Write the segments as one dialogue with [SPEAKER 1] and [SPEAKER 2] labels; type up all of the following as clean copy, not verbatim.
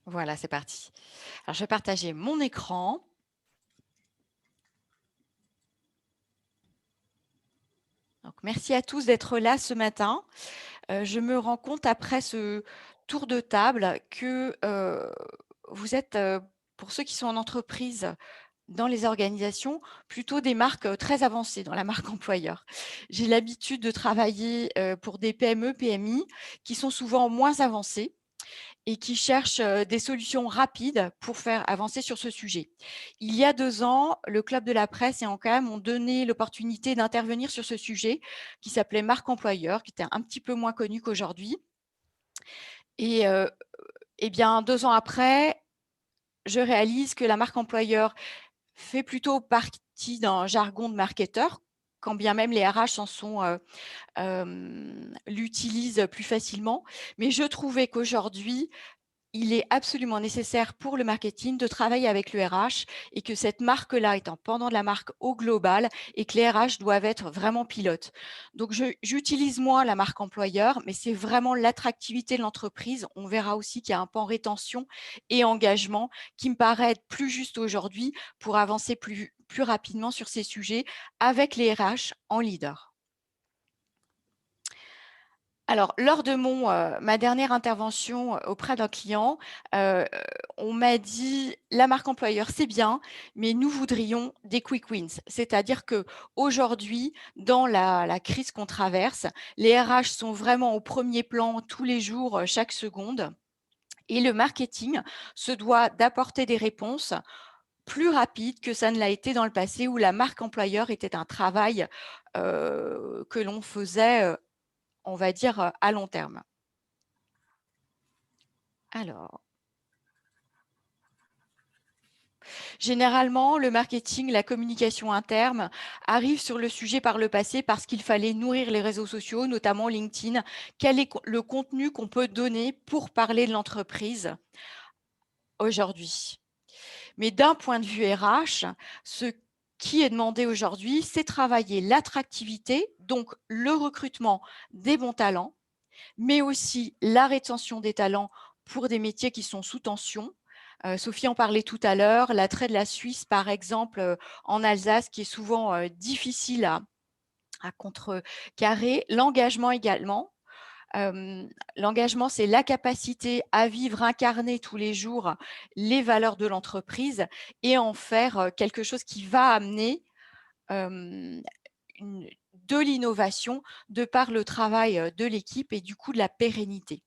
[SPEAKER 1] Voilà, c'est parti. Alors, je vais partager mon écran. Donc, merci à tous d'être là ce matin. Je me rends compte après ce tour de table que vous êtes, pour ceux qui sont en entreprise, dans les organisations, plutôt des marques très avancées dans la marque employeur. J'ai l'habitude de travailler pour des PME, PMI qui sont souvent moins avancées et qui cherchent, des solutions rapides pour faire avancer sur ce sujet. Il y a 2 ans, le Club de la presse et Ankam m'ont donné l'opportunité d'intervenir sur ce sujet qui s'appelait marque employeur, qui était un petit peu moins connu qu'aujourd'hui et et bien 2 ans après, je réalise que la marque employeur fait plutôt partie d'un jargon de marketeur, quand bien même les RH en sont, l'utilisent plus facilement. Mais je trouvais qu'aujourd'hui, il est absolument nécessaire pour le marketing de travailler avec le RH et que cette marque-là est un pendant de la marque au global et que les RH doivent être vraiment pilotes. Donc j'utilise moins la marque employeur, mais c'est vraiment l'attractivité de l'entreprise. On verra aussi qu'il y a un pan rétention et engagement qui me paraît être plus juste aujourd'hui pour avancer plus rapidement sur ces sujets avec les RH en leader. Alors, lors de ma dernière intervention auprès d'un client, heu, on m'a dit: «La marque employeur, c'est bien, mais nous voudrions des quick wins». C'est-à-dire qu'aujourd'hui, dans la crise qu'on traverse, les RH sont vraiment au premier plan tous les jours, chaque seconde et le marketing se doit d'apporter des réponses plus rapides que ça ne l'a été dans le passé où la marque employeur était un travail, que l'on faisait, on va dire, à long terme. Alors, généralement, le marketing, la communication interne arrive sur le sujet par le passé parce qu'il fallait nourrir les réseaux sociaux, notamment LinkedIn. Quel est le contenu qu'on peut donner pour parler de l'entreprise aujourd'hui? Mais d'un point de vue RH, ce qui est demandé aujourd'hui, c'est travailler l'attractivité, donc le recrutement des bons talents, mais aussi la rétention des talents pour des métiers qui sont sous tension. Sophie en parlait tout à l'heure, l'attrait de la Suisse, par exemple, en Alsace, qui est souvent, difficile à contrecarrer. L'engagement également. L'engagement, c'est la capacité à vivre, incarner tous les jours les valeurs de l'entreprise et en faire, quelque chose qui va amener, hem une de l'innovation de par le travail, de l'équipe et du coup de la pérennité.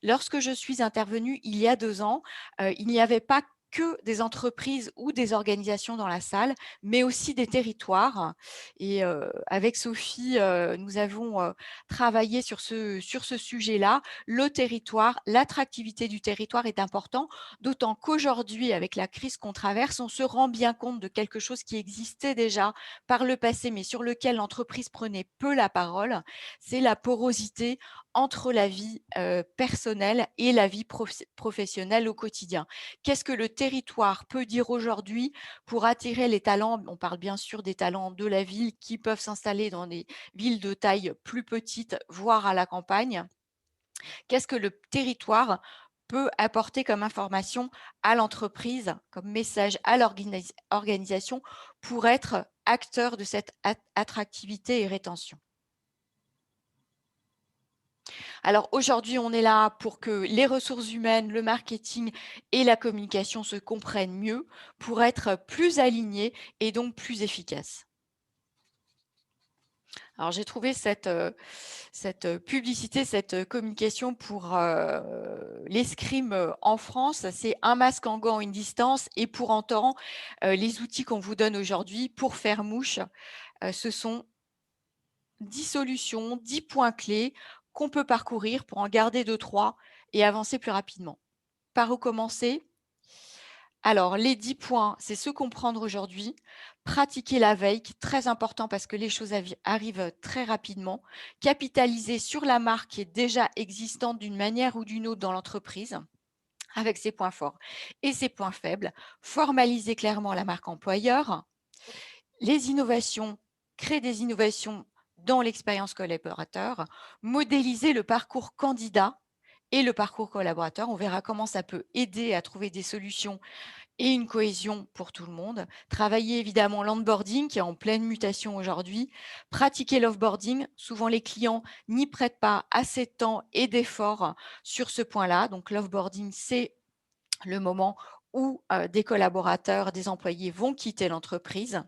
[SPEAKER 1] Lorsque je suis intervenue il y a 2 ans, il n'y avait pas que des entreprises ou des organisations dans la salle, mais aussi des territoires et avec Sophie, nous avons, travaillé sur ce sujet-là. Le territoire, l'attractivité du territoire est important, d'autant qu'aujourd'hui, avec la crise qu'on traverse, on se rend bien compte de quelque chose qui existait déjà par le passé, mais sur lequel l'entreprise prenait peu la parole, c'est la porosité entre la vie, personnelle et la vie professionnelle au quotidien. Qu'est-ce que le territoire peut dire aujourd'hui pour attirer les talents? On parle bien sûr des talents de la ville qui peuvent s'installer dans des villes de taille plus petite, voire à la campagne. Qu'est-ce que le territoire peut apporter comme information à l'entreprise, comme message à l'organisation pour être acteur de cette attractivité et rétention. Alors aujourd'hui, on est là pour que les ressources humaines, le marketing et la communication se comprennent mieux pour être plus alignés et donc plus efficaces. Alors j'ai trouvé cette publicité, cette communication pour, l'escrime, en France. C'est un masque en gant, une distance et pour autant, les outils qu'on vous donne aujourd'hui pour faire mouche, ce sont 10 solutions, 10 points clés qu'on peut parcourir pour en garder deux trois et avancer plus rapidement. Par où commencer? Alors, les 10 points, c'est se comprendre aujourd'hui, pratiquer la veille, qui est très important parce que les choses arrivent très rapidement, capitaliser sur la marque qui est déjà existante d'une manière ou d'une autre dans l'entreprise, avec ses points forts et ses points faibles, formaliser clairement la marque employeur, les innovations, créer des innovations dans l'expérience collaborateur, modéliser le parcours candidat et le parcours collaborateur. On verra comment ça peut aider à trouver des solutions et une cohésion pour tout le monde. Travailler évidemment l'onboarding qui est en pleine mutation aujourd'hui. Pratiquer l'offboarding. Souvent, les clients n'y prêtent pas assez de temps et d'efforts sur ce point-là. Donc, l'offboarding, c'est le moment où des collaborateurs, des employés vont quitter l'entreprise.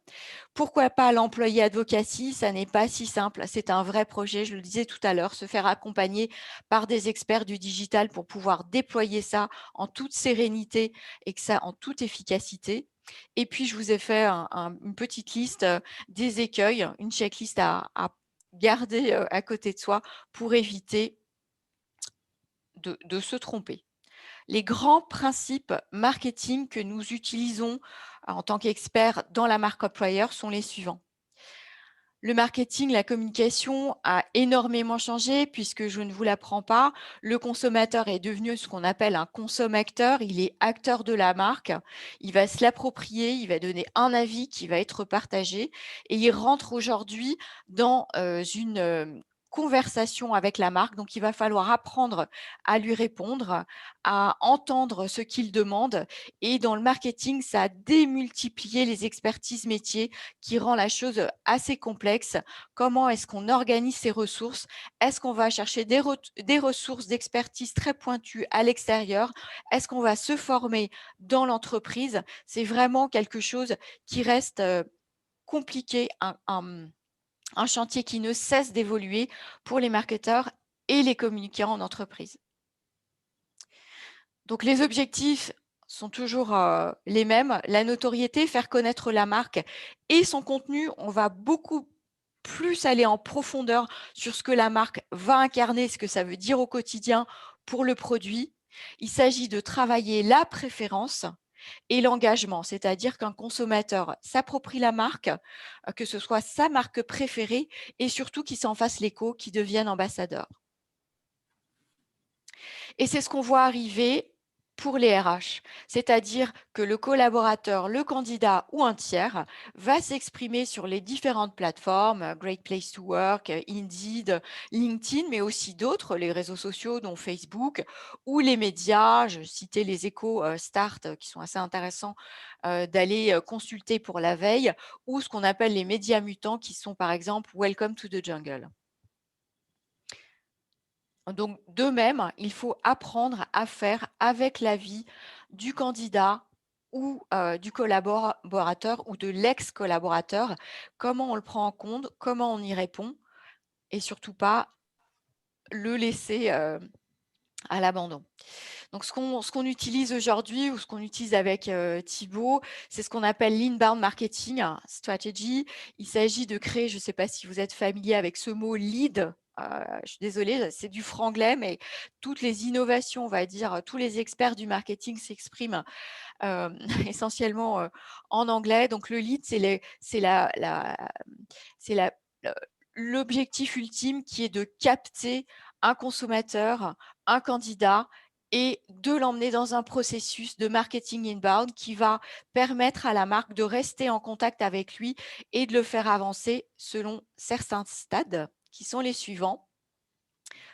[SPEAKER 1] Pourquoi pas l'employé advocacy? Ça n'est pas si simple. C'est un vrai projet, je le disais tout à l'heure, se faire accompagner par des experts du digital pour pouvoir déployer ça en toute sérénité et que ça en toute efficacité. Et puis, je vous ai fait une petite liste des écueils, une checklist à garder à côté de soi pour éviter de se tromper. Les grands principes marketing que nous utilisons en tant qu'experts dans la marque employeur sont les suivants. Le marketing, la communication a énormément changé puisque je ne vous l'apprends pas. Le consommateur est devenu ce qu'on appelle un consommateur. Il est acteur de la marque. Il va se l'approprier. Il va donner un avis qui va être partagé. Et il rentre aujourd'hui dans une conversation avec la marque. Donc, il va falloir apprendre à lui répondre, à entendre ce qu'il demande. Et dans le marketing, ça a démultiplié les expertises métiers qui rend la chose assez complexe. Comment est-ce qu'on organise ces ressources? Est-ce qu'on va chercher des ressources d'expertise très pointues à l'extérieur? Est-ce qu'on va se former dans l'entreprise? C'est vraiment quelque chose qui reste compliqué, un chantier qui ne cesse d'évoluer pour les marketeurs et les communicants en entreprise. Donc les objectifs sont toujours, les mêmes. La notoriété, faire connaître la marque et son contenu. On va beaucoup plus aller en profondeur sur ce que la marque va incarner, ce que ça veut dire au quotidien pour le produit. Il s'agit de travailler la préférence et l'engagement, c'est-à-dire qu'un consommateur s'approprie la marque, que ce soit sa marque préférée et surtout qu'il s'en fasse l'écho, qu'il devienne ambassadeur. Et c'est ce qu'on voit arriver pour les RH, c'est-à-dire que le collaborateur, le candidat ou un tiers va s'exprimer sur les différentes plateformes, Great Place to Work, Indeed, LinkedIn, mais aussi d'autres, les réseaux sociaux dont Facebook ou les médias. Je citais les échos Start qui sont assez intéressants d'aller consulter pour la veille, ou ce qu'on appelle les médias mutants qui sont par exemple Welcome to the Jungle. Donc, de même, il faut apprendre à faire avec l'avis du candidat ou du collaborateur ou de l'ex-collaborateur, comment on le prend en compte, comment on y répond et surtout pas le laisser à l'abandon. Donc, ce qu'on utilise aujourd'hui ou ce qu'on utilise avec Thibaut, c'est ce qu'on appelle l'inbound marketing strategy. Il s'agit de créer, je ne sais pas si vous êtes familier avec ce mot lead. Je suis désolée, c'est du franglais, mais toutes les innovations, on va dire, tous les experts du marketing s'expriment essentiellement en anglais. Donc, le lead, c'est l'objectif ultime qui est de capter un consommateur, un candidat et de l'emmener dans un processus de marketing inbound qui va permettre à la marque de rester en contact avec lui et de le faire avancer selon certains stades qui sont les suivants.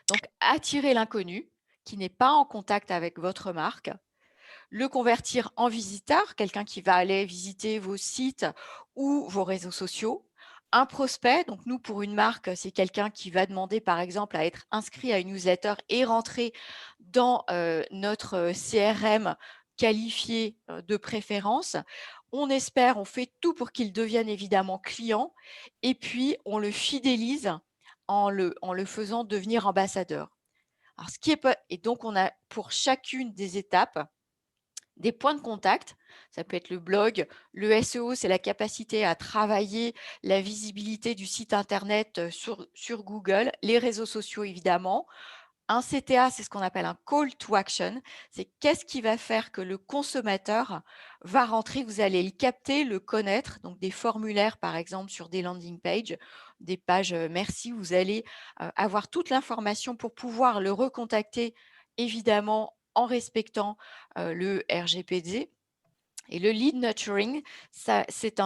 [SPEAKER 1] Donc, attirer l'inconnu qui n'est pas en contact avec votre marque, le convertir en visiteur, quelqu'un qui va aller visiter vos sites ou vos réseaux sociaux. Un prospect, donc nous pour une marque, c'est quelqu'un qui va demander par exemple à être inscrit à une newsletter et rentrer dans notre CRM qualifié de préférence. On espère, on fait tout pour qu'il devienne évidemment client et puis on le fidélise en le faisant devenir ambassadeur. Alors, et donc on a pour chacune des étapes des points de contact. Ça peut être le blog. Le SEO, c'est la capacité à travailler la visibilité du site internet sur Google, les réseaux sociaux évidemment. Un CTA, c'est ce qu'on appelle un call to action. C'est qu'est-ce qui va faire que le consommateur va rentrer, vous allez le capter, le connaître. Donc des formulaires, par exemple, sur des landing pages, des pages merci, vous allez avoir toute l'information pour pouvoir le recontacter, évidemment, en respectant le RGPD. Et le lead nurturing, ça, c'est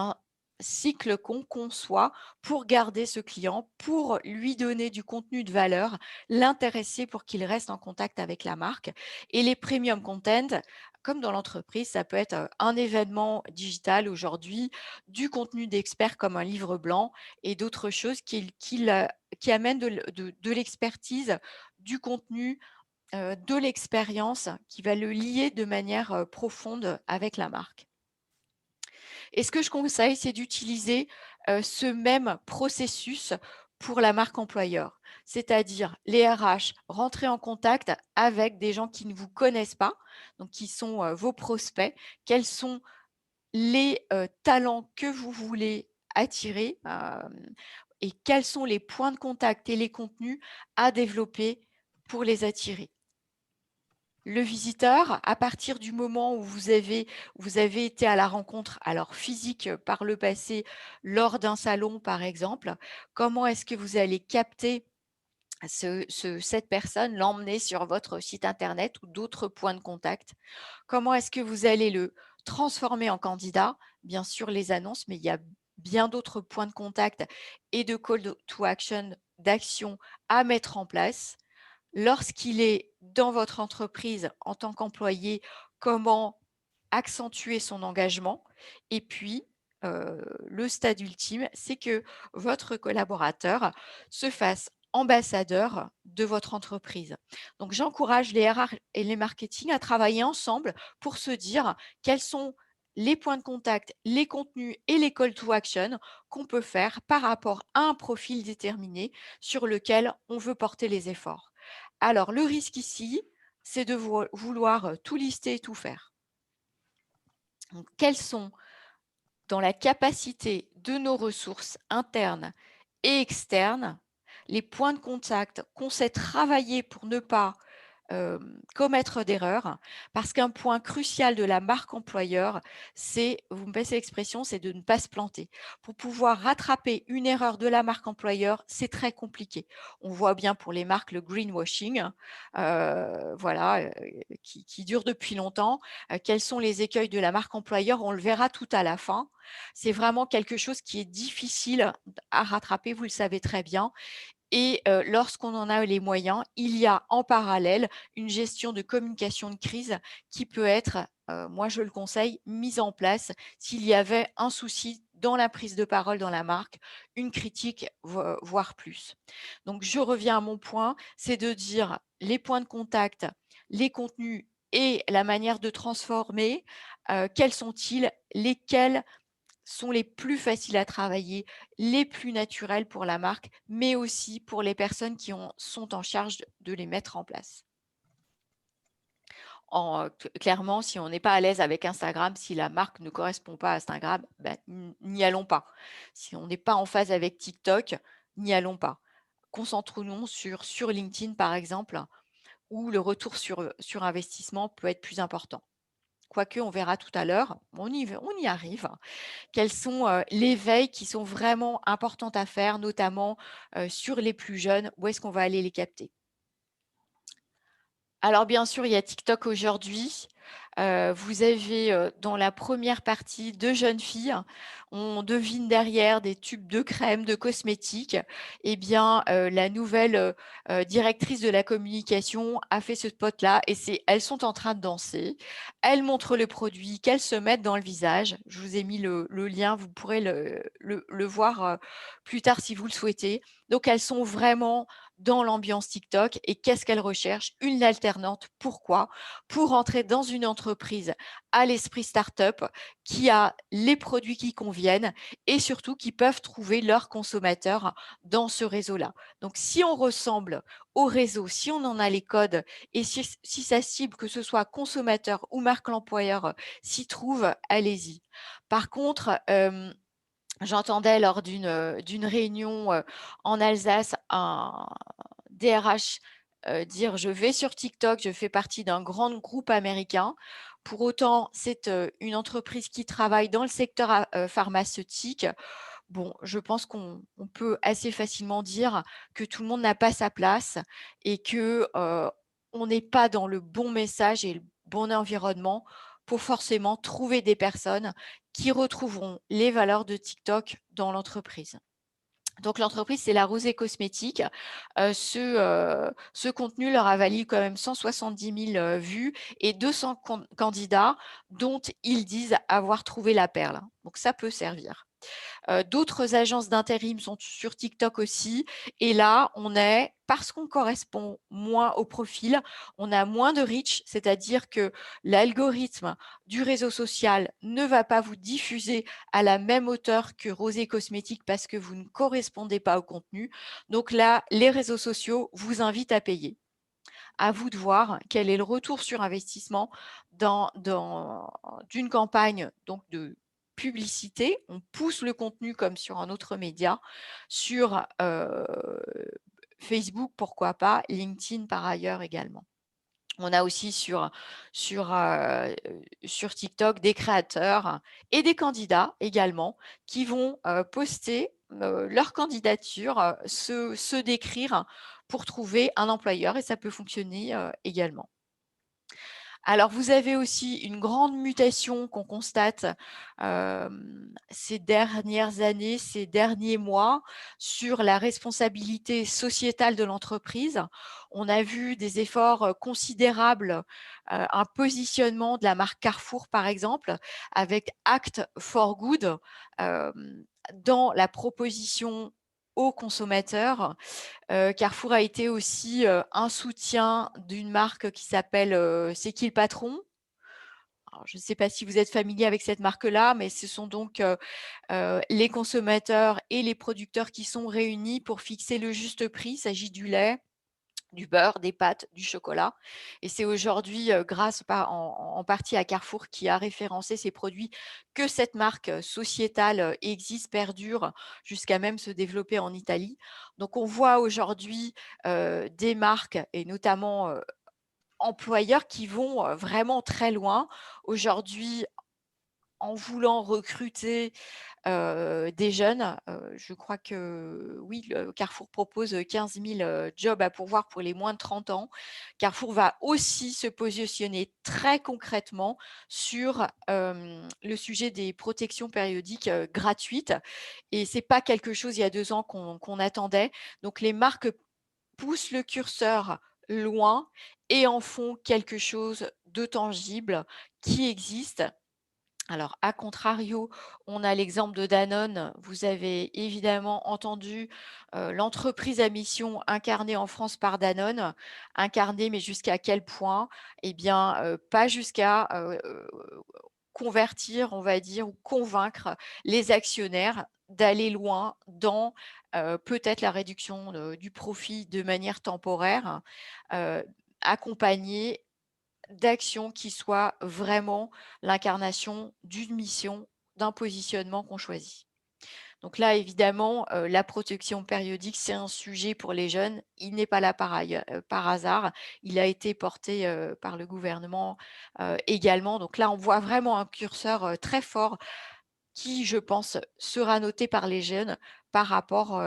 [SPEAKER 1] cycle qu'on conçoit pour garder ce client, pour lui donner du contenu de valeur, l'intéresser pour qu'il reste en contact avec la marque. Et les premium content, comme dans l'entreprise, ça peut être un événement digital aujourd'hui, du contenu d'experts comme un livre blanc et d'autres choses qui amènent de l'expertise, du contenu, de l'expérience qui va le lier de manière profonde avec la marque. Et ce que je conseille, c'est d'utiliser, ce même processus pour la marque employeur. C'est-à-dire les RH, rentrer en contact avec des gens qui ne vous connaissent pas, donc qui sont, vos prospects. Quels sont les, talents que vous voulez attirer, et quels sont les points de contact et les contenus à développer pour les attirer. Le visiteur, à partir du moment où vous avez été à la rencontre, alors physique, par le passé, lors d'un salon par exemple, comment est-ce que vous allez capter cette personne, l'emmener sur votre site internet ou d'autres points de contact? Comment est-ce que vous allez le transformer en candidat? Bien sûr les annonces, mais il y a bien d'autres points de contact et de call to action, d'action à mettre en place. Lorsqu'il est dans votre entreprise en tant qu'employé, comment accentuer son engagement? Et puis, le stade ultime, c'est que votre collaborateur se fasse ambassadeur de votre entreprise. Donc j'encourage les RH et les marketing à travailler ensemble pour se dire quels sont les points de contact, les contenus et les call to action qu'on peut faire par rapport à un profil déterminé sur lequel on veut porter les efforts. Alors, le risque ici, c'est de vouloir tout lister et tout faire. Donc, quelles sont, dans la capacité de nos ressources internes et externes, les points de contact qu'on sait travailler pour ne pas commettre d'erreurs, parce qu'un point crucial de la marque employeur, c'est, vous me passez l'expression, c'est de ne pas se planter. Pour pouvoir rattraper une erreur de la marque employeur, c'est très compliqué. On voit bien pour les marques le greenwashing, voilà, qui dure depuis longtemps. Quels sont les écueils de la marque employeur? On le verra tout à la fin. C'est vraiment quelque chose qui est difficile à rattraper, vous le savez très bien. Et lorsqu'on en a les moyens, il y a en parallèle une gestion de communication de crise qui peut être, moi je le conseille, mise en place s'il y avait un souci dans la prise de parole dans la marque, une critique, voire plus. Donc je reviens à mon point, c'est de dire les points de contact, les contenus et la manière de transformer, quels sont-ils? Lesquels sont les plus faciles à travailler, les plus naturels pour la marque, mais aussi pour les personnes qui sont en charge de les mettre en place. Clairement, si on n'est pas à l'aise avec Instagram, si la marque ne correspond pas à Instagram, ben, n'y allons pas. Si on n'est pas en phase avec TikTok, n'y allons pas. Concentrons-nous sur LinkedIn, par exemple, où le retour sur investissement peut être plus important. Quoique, on verra tout à l'heure, on y arrive. Quelles sont, les veilles qui sont vraiment importantes à faire, notamment, sur les plus jeunes? Où est-ce qu'on va aller les capter? Alors bien sûr, il y a TikTok aujourd'hui. Vous avez, dans la première partie 2 jeunes filles. On devine derrière des tubes de crème, de cosmétiques. Eh bien, la nouvelle, directrice de la communication a fait ce spot-là et elles sont en train de danser. Elles montrent le produit qu'elles se mettent dans le visage. Je vous ai mis le lien, vous pourrez le voir, plus tard si vous le souhaitez. Donc elles sont vraiment dans l'ambiance TikTok et qu'est-ce qu'elle recherche? Une alternante. Pourquoi? Pour entrer dans une entreprise à l'esprit start-up qui a les produits qui conviennent et surtout qui peuvent trouver leurs consommateurs dans ce réseau-là. Donc si on ressemble au réseau, si on en a les codes et si sa cible, que ce soit consommateur ou marque l'employeur, s'y trouve, allez-y. Par contre, j'entendais lors d'une réunion, en Alsace un DRH, dire: «Je vais sur TikTok, je fais partie d'un grand groupe américain». Pour autant, c'est, une entreprise qui travaille dans le secteur pharmaceutique. Bon, je pense qu'on peut assez facilement dire que tout le monde n'a pas sa place et que, on n'est pas dans le bon message et le bon environnement pour forcément trouver des personnes qui retrouveront les valeurs de TikTok dans l'entreprise. Donc l'entreprise, c'est La Rosée Cosmétiques. Ce contenu leur a valu quand même 170 000 vues et 200 candidats dont ils disent avoir trouvé la perle. Donc ça peut servir. D'autres agences d'intérim sont sur TikTok aussi. Et là, parce qu'on correspond moins au profil, on a moins de reach, c'est-à-dire que l'algorithme du réseau social ne va pas vous diffuser à la même hauteur que Rosée Cosmétique parce que vous ne correspondez pas au contenu. Donc là, les réseaux sociaux vous invitent à payer. À vous de voir quel est le retour sur investissement d'une campagne donc de publicité. On pousse le contenu comme sur un autre média, sur Facebook, pourquoi pas, LinkedIn par ailleurs également. On a aussi sur TikTok des créateurs et des candidats également qui vont poster leur candidature, se décrire pour trouver un employeur et ça peut fonctionner également. Alors, vous avez aussi une grande mutation qu'on constate ces dernières années, ces derniers mois, sur la responsabilité sociétale de l'entreprise. On a vu des efforts considérables, un positionnement de la marque Carrefour, par exemple, avec Act for Good, dans la proposition aux consommateurs. Carrefour a été aussi un soutien d'une marque qui s'appelle C'est qui le patron? Alors, je ne sais pas si vous êtes familier avec cette marque-là, mais ce sont donc les consommateurs et les producteurs qui sont réunis pour fixer le juste prix. Il s'agit du lait, du beurre, des pâtes, du chocolat. Et c'est aujourd'hui, grâce en partie à Carrefour qui a référencé ces produits, que cette marque sociétale existe, perdure, jusqu'à même se développer en Italie. Donc on voit aujourd'hui des marques et notamment employeurs qui vont vraiment très loin. Aujourd'hui, en voulant recruter des jeunes, je crois que oui, Carrefour propose 15 000 jobs à pourvoir pour les moins de 30 ans. Carrefour va aussi se positionner très concrètement sur le sujet des protections périodiques gratuites. Et c'est pas quelque chose il y a 2 ans qu'on attendait. Donc les marques poussent le curseur loin et en font quelque chose de tangible qui existe. Alors, à contrario, on a l'exemple de Danone. Vous avez évidemment entendu l'entreprise à mission incarnée en France par Danone. Incarnée, mais jusqu'à quel point? Eh bien, pas jusqu'à convertir, on va dire, ou convaincre les actionnaires d'aller loin dans peut-être la réduction du profit de manière temporaire, euh, accompagnée d'actions qui soient vraiment l'incarnation d'une mission, d'un positionnement qu'on choisit. Donc là, évidemment, la protection périodique, c'est un sujet pour les jeunes. Il n'est pas là par hasard. Il a été porté par le gouvernement également. Donc là, on voit vraiment un curseur très fort qui, je pense, sera noté par les jeunes par rapport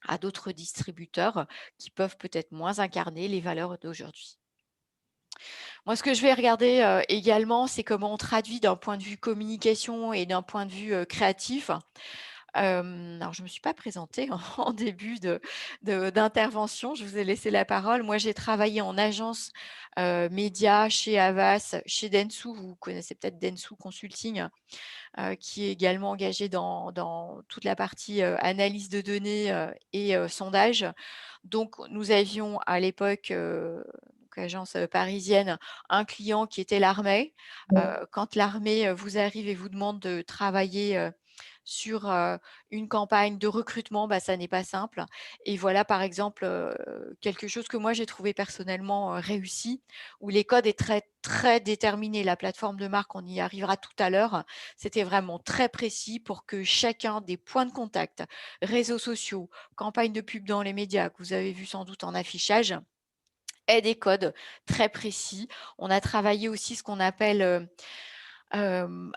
[SPEAKER 1] à d'autres distributeurs qui peuvent peut-être moins incarner les valeurs d'aujourd'hui. Moi, ce que je vais regarder également, c'est comment on traduit d'un point de vue communication et d'un point de vue créatif. Alors, je ne me suis pas présentée en début d'intervention, je vous ai laissé la parole. Moi, j'ai travaillé en agence média chez Havas, chez Dentsu. Vous connaissez peut-être Dentsu Consulting, qui est également engagé dans toute la partie analyse de données et sondage. Donc, nous avions à l'époque, donc agence parisienne, un client qui était l'armée. Quand l'armée vous arrive et vous demande de travailler sur une campagne de recrutement, bah, ça n'est pas simple. Et voilà, par exemple, quelque chose que moi j'ai trouvé personnellement réussi, où les codes est très, très déterminé. La plateforme de marque, on y arrivera tout à l'heure. C'était vraiment très précis pour que chacun des points de contact, réseaux sociaux, campagne de pub dans les médias, que vous avez vu sans doute en affichage, ait des codes très précis. On a travaillé aussi ce qu'on appelle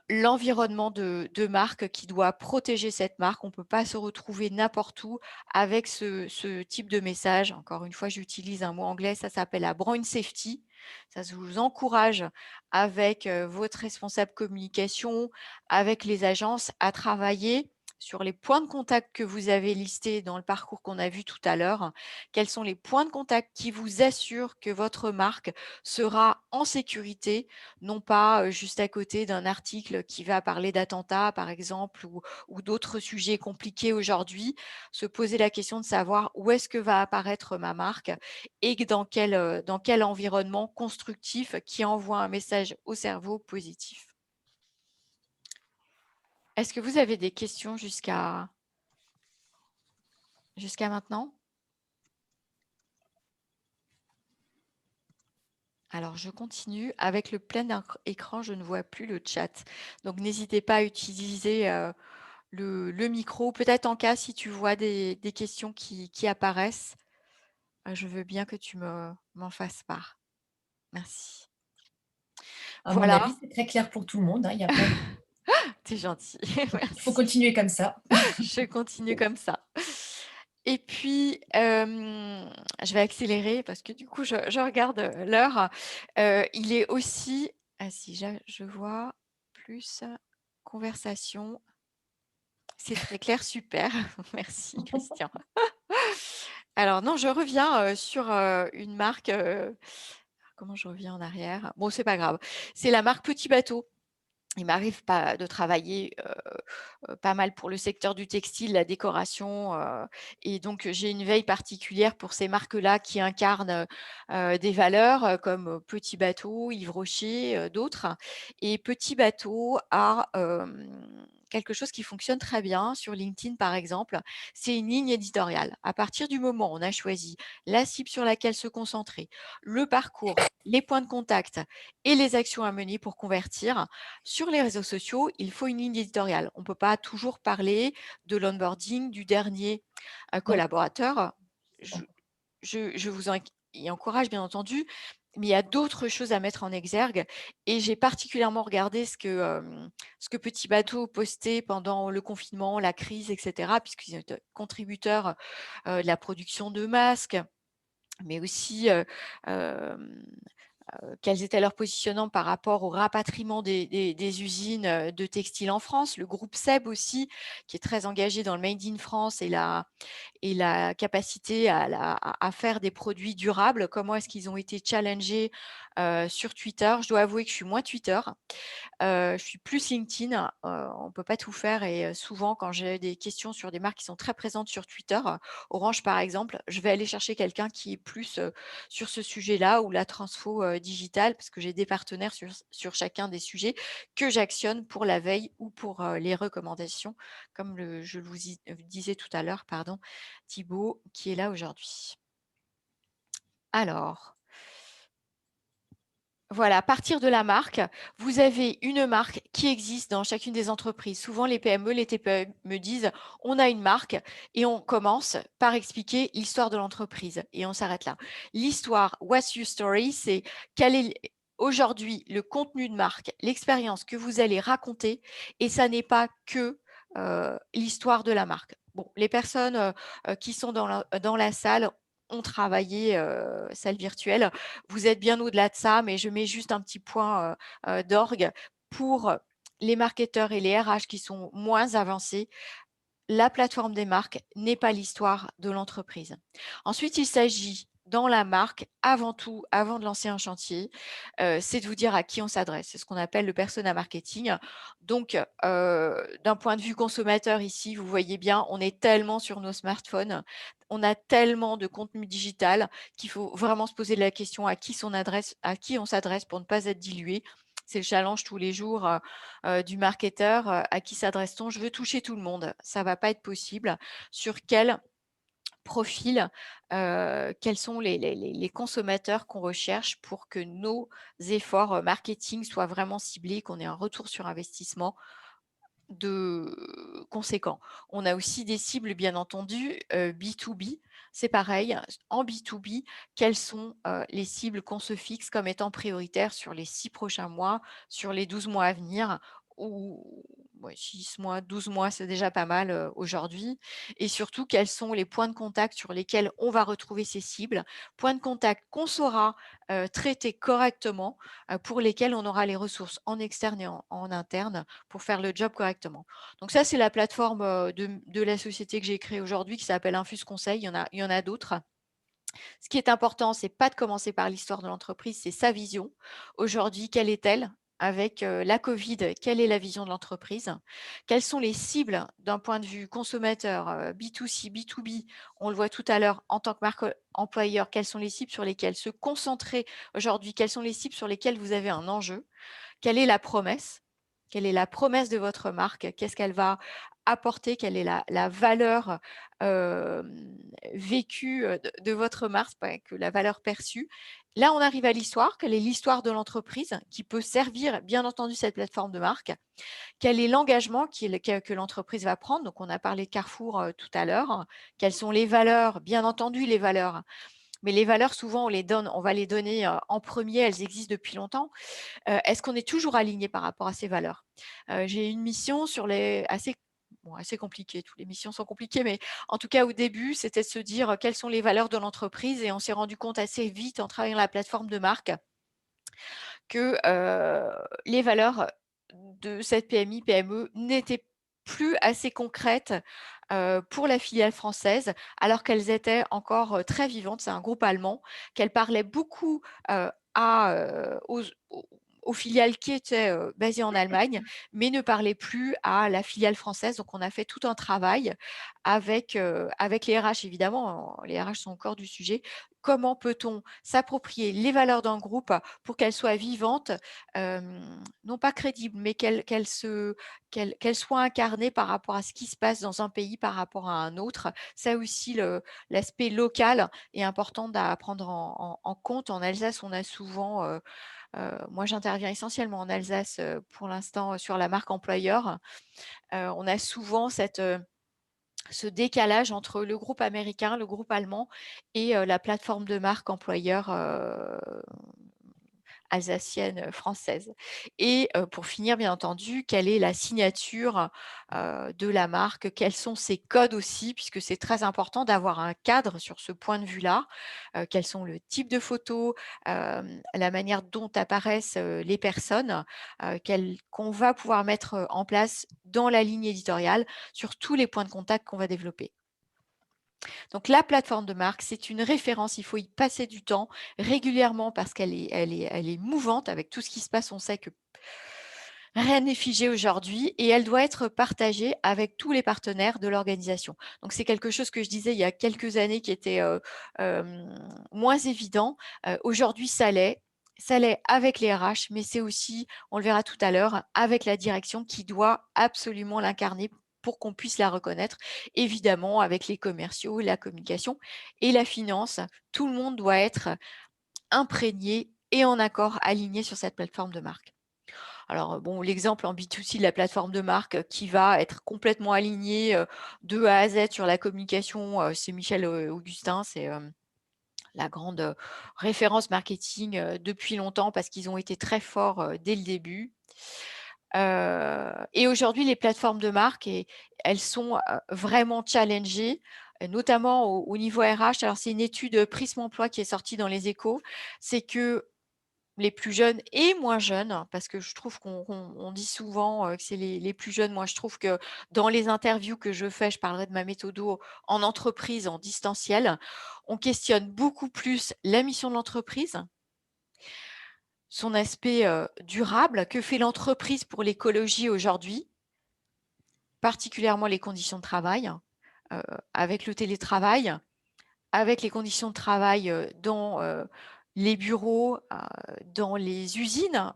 [SPEAKER 1] l'environnement de marque qui doit protéger cette marque. On ne peut pas se retrouver n'importe où avec ce type de message. Encore une fois, j'utilise un mot anglais, ça s'appelle la brand safety. Ça vous encourage avec, votre responsable communication, avec les agences à travailler sur les points de contact que vous avez listés dans le parcours qu'on a vu tout à l'heure. Quels sont les points de contact qui vous assurent que votre marque sera en sécurité, non pas, juste à côté d'un article qui va parler d'attentats, par exemple, ou d'autres sujets compliqués aujourd'hui. Se poser la question de savoir où est-ce que va apparaître ma marque et que dans quel environnement constructif qui envoie un message au cerveau positif. Est-ce que vous avez des questions jusqu'à maintenant? Alors je continue. Avec le plein écran, je ne vois plus le chat. Donc n'hésitez pas à utiliser, le micro. Peut-être en cas si tu vois des questions qui apparaissent, je veux bien que tu m'en fasses part. Merci.
[SPEAKER 2] À mon
[SPEAKER 1] Voilà,
[SPEAKER 2] avis, c'est très clair pour tout le monde, hein, il y a pas de
[SPEAKER 1] tu es gentil,
[SPEAKER 2] il faut
[SPEAKER 1] merci.
[SPEAKER 2] continuer comme ça.
[SPEAKER 1] Je continue comme ça. Et puis, je vais accélérer parce que du coup, je regarde, l'heure. Il est aussi ah si, je vois plus conversation. C'est très clair, super. Merci Christian. Alors non, je reviens, sur, une marque, comment je reviens en arrière? Bon, c'est pas grave. C'est la marque Petit Bateau. Il m'arrive pas de travailler, pas mal pour le secteur du textile, la décoration, et donc j'ai une veille particulière pour ces marques-là qui incarnent, des valeurs, comme, Petit Bateau, Yves Rocher, d'autres. Et Petit Bateau a, quelque chose qui fonctionne très bien sur LinkedIn, par exemple, c'est une ligne éditoriale. À partir du moment où on a choisi la cible sur laquelle se concentrer, le parcours, les points de contact et les actions à mener pour convertir, sur les réseaux sociaux, il faut une ligne éditoriale. On ne peut pas toujours parler de l'onboarding du dernier,
[SPEAKER 2] Non,
[SPEAKER 1] collaborateur.
[SPEAKER 2] non.
[SPEAKER 1] Je je vous y encourage bien entendu, mais il y a d'autres choses à mettre en exergue et j'ai particulièrement regardé ce que Petit Bateau postait pendant le confinement, la crise et cetera, puisqu'ils étaient contributeurs, de la production de masques, mais aussi, hem quels étaient leurs positionnements par rapport au rapatriement des usines, de textiles en France. Le groupe SEB aussi, qui est très engagé dans le made in France et la capacité à faire des produits durables. Comment est-ce qu'ils ont été challengés, sur Twitter? Je dois avouer que je suis moins Twitter. Je suis plus LinkedIn, on peut pas tout faire et souvent quand j'ai des questions sur des marques qui sont très présentes sur Twitter, Orange par exemple, je vais aller chercher quelqu'un qui est plus, sur ce sujet-là ou la transfo, digitale parce que j'ai des partenaires sur chacun des sujets que j'actionne pour la veille ou pour, les recommandations comme je vous disais tout à l'heure, pardon, Thibaut qui est là aujourd'hui. Alors voilà, à partir de la marque, vous avez une marque qui existe dans chacune des entreprises. Souvent, les PME, les TPE me disent: «On a une marque» et on commence par expliquer l'histoire de l'entreprise et on s'arrête là. L'histoire, what's your story? C'est quel est aujourd'hui le contenu de marque, l'expérience que vous allez raconter et ça n'est pas que, l'histoire de la marque. Bon, les personnes, qui sont dans la salle ont travaillé, salle virtuelle, vous êtes bien au-delà de ça, mais je mets juste un petit point, d'orgue pour les marketeurs et les RH qui sont moins avancés. La plateforme des marques n'est pas l'histoire de l'entreprise. Ensuite, il s'agit dans la marque, avant tout, avant de lancer un chantier, c'est de vous dire à qui on s'adresse. C'est ce qu'on appelle le persona marketing. Donc, d'un point de vue consommateur ici, vous voyez bien, on est tellement sur nos smartphones, on a tellement de contenu digital qu'il faut vraiment se poser la question à qui on s'adresse pour ne pas être dilué. C'est le challenge tous les jours, du marketeur, à qui s'adresse-t-on? Je veux toucher tout le monde, ça va pas être possible. Sur quel profil, quels sont les consommateurs qu'on recherche pour que nos efforts, marketing soient vraiment ciblés, qu'on ait un retour sur investissement de conséquent. On a aussi des cibles bien entendu, B2B, c'est pareil. En B2B, quelles sont, les cibles qu'on se fixe comme étant prioritaires sur les 6 prochains mois, sur les 12 mois à venir ou ouais, 6 mois, 12 mois, c'est déjà pas mal, aujourd'hui, et surtout quels sont les points de contact sur lesquels on va retrouver ces cibles, points de contact qu'on saura, traiter correctement, pour lesquels on aura les ressources en externe et en interne pour faire le job correctement. Donc ça, c'est la plateforme, de la société que j'ai créée aujourd'hui qui s'appelle Infuse Conseil. Il y en a d'autres. Ce qui est important, c'est pas de commencer par l'histoire de l'entreprise, c'est sa vision. Aujourd'hui, quelle est-elle? Avec, la covid, quelle est la vision de l'entreprise? Quelles sont les cibles d'un point de vue consommateur, B2C, B2B? On le voit tout à l'heure en tant que marque, employeur, quelles sont les cibles sur lesquelles se concentrer aujourd'hui? Quelles sont les cibles sur lesquelles vous avez un enjeu? Quelle est la promesse? Quelle est la promesse de votre marque? Qu'est-ce qu'elle va apporter? Quelle est la valeur, vécue, de votre marque, pas que la valeur perçue? Là, on arrive à l'histoire. Quelle est l'histoire de l'entreprise qui peut servir, bien entendu, cette plateforme de marque? Quel est l'engagement que l'entreprise va prendre? Donc on a parlé de Carrefour, tout à l'heure. Quelles sont les valeurs? Bien entendu, les valeurs, mais les valeurs, souvent, on va les donner, en premier. Elles existent depuis longtemps. Est-ce qu'on est toujours aligné par rapport à ces valeurs? J'ai une mission sur les assez bon, assez compliquée, toutes les missions sont compliquées, mais en tout cas au début, c'était de se dire, quelles sont les valeurs de l'entreprise, et on s'est rendu compte assez vite en travaillant la plateforme de marque que, les valeurs de cette PMI-PME n'étaient plus assez concrètes, pour la filiale française, alors qu'elles étaient encore, très vivantes. C'est un groupe allemand, qu'elle parlait beaucoup, aux filiales qui étaient, basées en Allemagne, mais ne parlait plus à la filiale française. Donc on a fait tout un travail avec les RH évidemment, les RH sont au cœur du sujet. Comment peut-on s'approprier les valeurs d'un groupe pour qu'elles soient vivantes, non pas crédibles, mais qu'elles soient incarnées par rapport à ce qui se passe dans un pays par rapport à un autre. Ça aussi, l'aspect local est important à prendre en compte. En Alsace, on a souvent, moi j'interviens essentiellement en Alsace, pour l'instant, sur la marque employeur. On a souvent ce décalage entre le groupe américain, le groupe allemand et la plateforme de marque employeur, alsacienne, française, et pour finir, bien entendu, quelle est la signature, de la marque? Quels sont ses codes aussi? Puisque c'est très important d'avoir un cadre sur ce point de vue-là. Quels sont le type de photos, la manière dont apparaissent, les personnes, qu'on va pouvoir mettre, en place dans la ligne éditoriale sur tous les points de contact qu'on va développer. Donc la plateforme de marque, c'est une référence, il faut y passer du temps régulièrement parce qu'elle est mouvante avec tout ce qui se passe. On sait que rien n'est figé aujourd'hui et elle doit être partagée avec tous les partenaires de l'organisation. Donc c'est quelque chose que je disais il y a quelques années qui était, moins évident. Aujourd'hui ça l'est. Ça l'est avec les RH, mais c'est aussi, on le verra tout à l'heure, avec la direction qui doit absolument l'incarner pour qu'on puisse la reconnaître. Évidemment, avec les commerciaux, la communication et la finance, tout le monde doit être imprégné et en accord, aligné sur cette plateforme de marque. Alors, bon, l'exemple en B2C de la plateforme de marque, qui va être complètement alignée, de A à Z sur la communication, c'est Michel, Augustin. C'est, la grande, référence marketing, depuis longtemps parce qu'ils ont été très forts, dès le début. Et aujourd'hui, les plateformes de marque, elles sont, vraiment challengées, notamment au niveau RH. Alors c'est une étude, Prism Emploi qui est sortie dans Les Échos. C'est que les plus jeunes et moins jeunes, parce que je trouve qu'on dit souvent, que c'est les plus jeunes. Moi, je trouve que dans les interviews que je fais, je parlerai de ma méthode en entreprise, en distanciel, on questionne beaucoup plus la mission de l'entreprise, son aspect, durable. Que fait l'entreprise pour l'écologie aujourd'hui? Particulièrement les conditions de travail, heu, avec le télétravail, avec les conditions de travail, dans, les bureaux, dans les usines,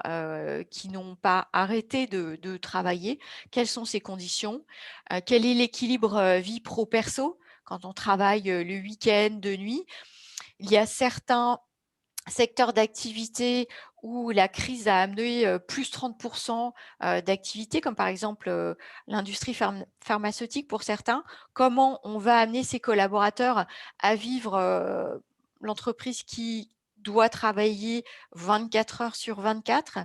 [SPEAKER 1] qui n'ont pas arrêté de travailler. Quelles sont ces conditions? Quel est l'équilibre, vie pro perso? Quand on travaille, le week-end, de nuit, il y a certains secteur d'activité où la crise a amené, plus 30 d'activité, comme par exemple, l'industrie pharmaceutique pour certains. Comment on va amener ses collaborateurs à vivre, l'entreprise qui doit travailler 24 heures sur 24,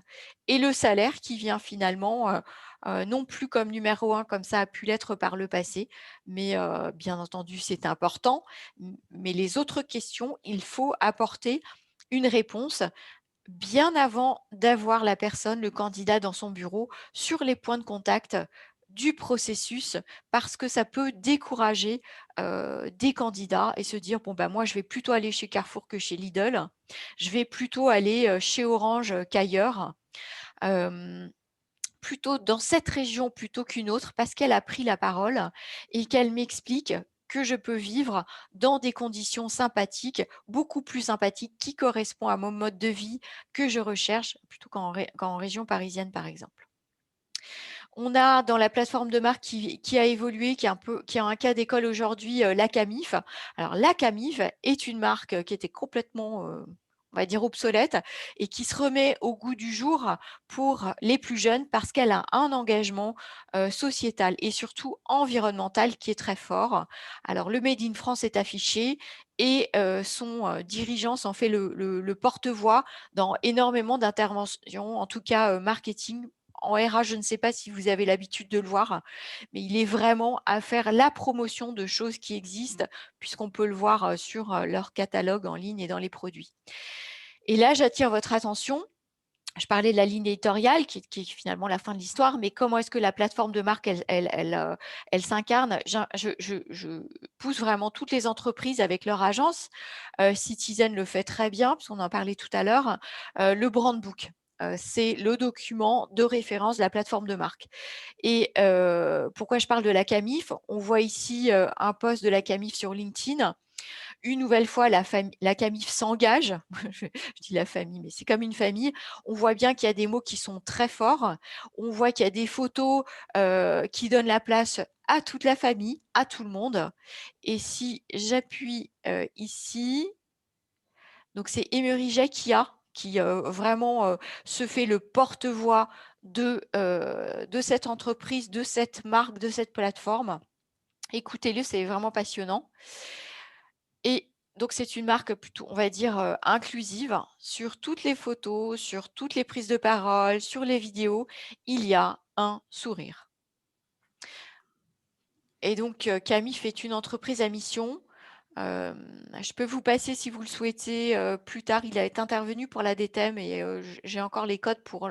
[SPEAKER 1] et le salaire qui vient finalement, non plus comme numéro un comme ça a pu l'être par le passé, mais bien entendu, c'est important. Mais les autres questions, il faut apporter une réponse bien avant d'avoir la personne, le candidat dans son bureau, sur les points de contact du processus, parce que ça peut décourager, des candidats et se dire: «Bon, bah, moi, je vais plutôt aller chez Carrefour que chez Lidl. Je vais plutôt aller, chez Orange, qu'ailleurs, plutôt dans cette région plutôt qu'une autre», parce qu'elle a pris la parole et qu'elle m'explique que je peux vivre dans des conditions sympathiques, beaucoup plus sympathiques, qui correspond à mon mode de vie que je recherche, plutôt qu'en région parisienne, par exemple. On a dans la plateforme de marque qui a évolué, qui a un cas d'école aujourd'hui, la Camif. Alors la Camif est une marque, qui était complètement, on va dire obsolète et qui se remet au goût du jour pour les plus jeunes parce qu'elle a un engagement, sociétal et surtout environnemental qui est très fort. Alors le Made in France est affiché et son, dirigeant s'en fait le porte-voix dans énormément d'interventions, en tout cas, marketing. En RH, je ne sais pas si vous avez l'habitude de le voir, mais il est vraiment à faire la promotion de choses qui existent, puisqu'on peut le voir, sur, leur catalogue en ligne et dans les produits. Et là, j'attire votre attention. Je parlais de la ligne éditoriale qui est finalement la fin de l'histoire, mais comment est-ce que la plateforme de marque, elle s'incarne? Je pousse vraiment toutes les entreprises avec leur agence. Citizen le fait très bien, parce qu'on en parlait tout à l'heure. Le brand book, c'est le document de référence de la plateforme de marque. Et pourquoi je parle de la Camif? On voit ici, un post de la Camif sur LinkedIn. Une nouvelle fois, la Camif s'engage. Je dis la famille, mais c'est comme une famille. On voit bien qu'il y a des mots qui sont très forts. On voit qu'il y a des photos, qui donnent la place à toute la famille, à tout le monde. Et si j'appuie, ici, donc c'est Emery Jacquia qui, vraiment, se fait le porte-voix de cette entreprise, de cette marque, de cette plateforme. Écoutez-le, c'est vraiment passionnant. Et donc c'est une marque plutôt, on va dire, inclusive. Sur toutes les photos, sur toutes les prises de parole, sur les vidéos, il y a un sourire. Et donc Camif est une entreprise à mission. Je peux vous passer, si vous le souhaitez, plus tard. Il est intervenu pour la DTEM et j'ai encore les codes pour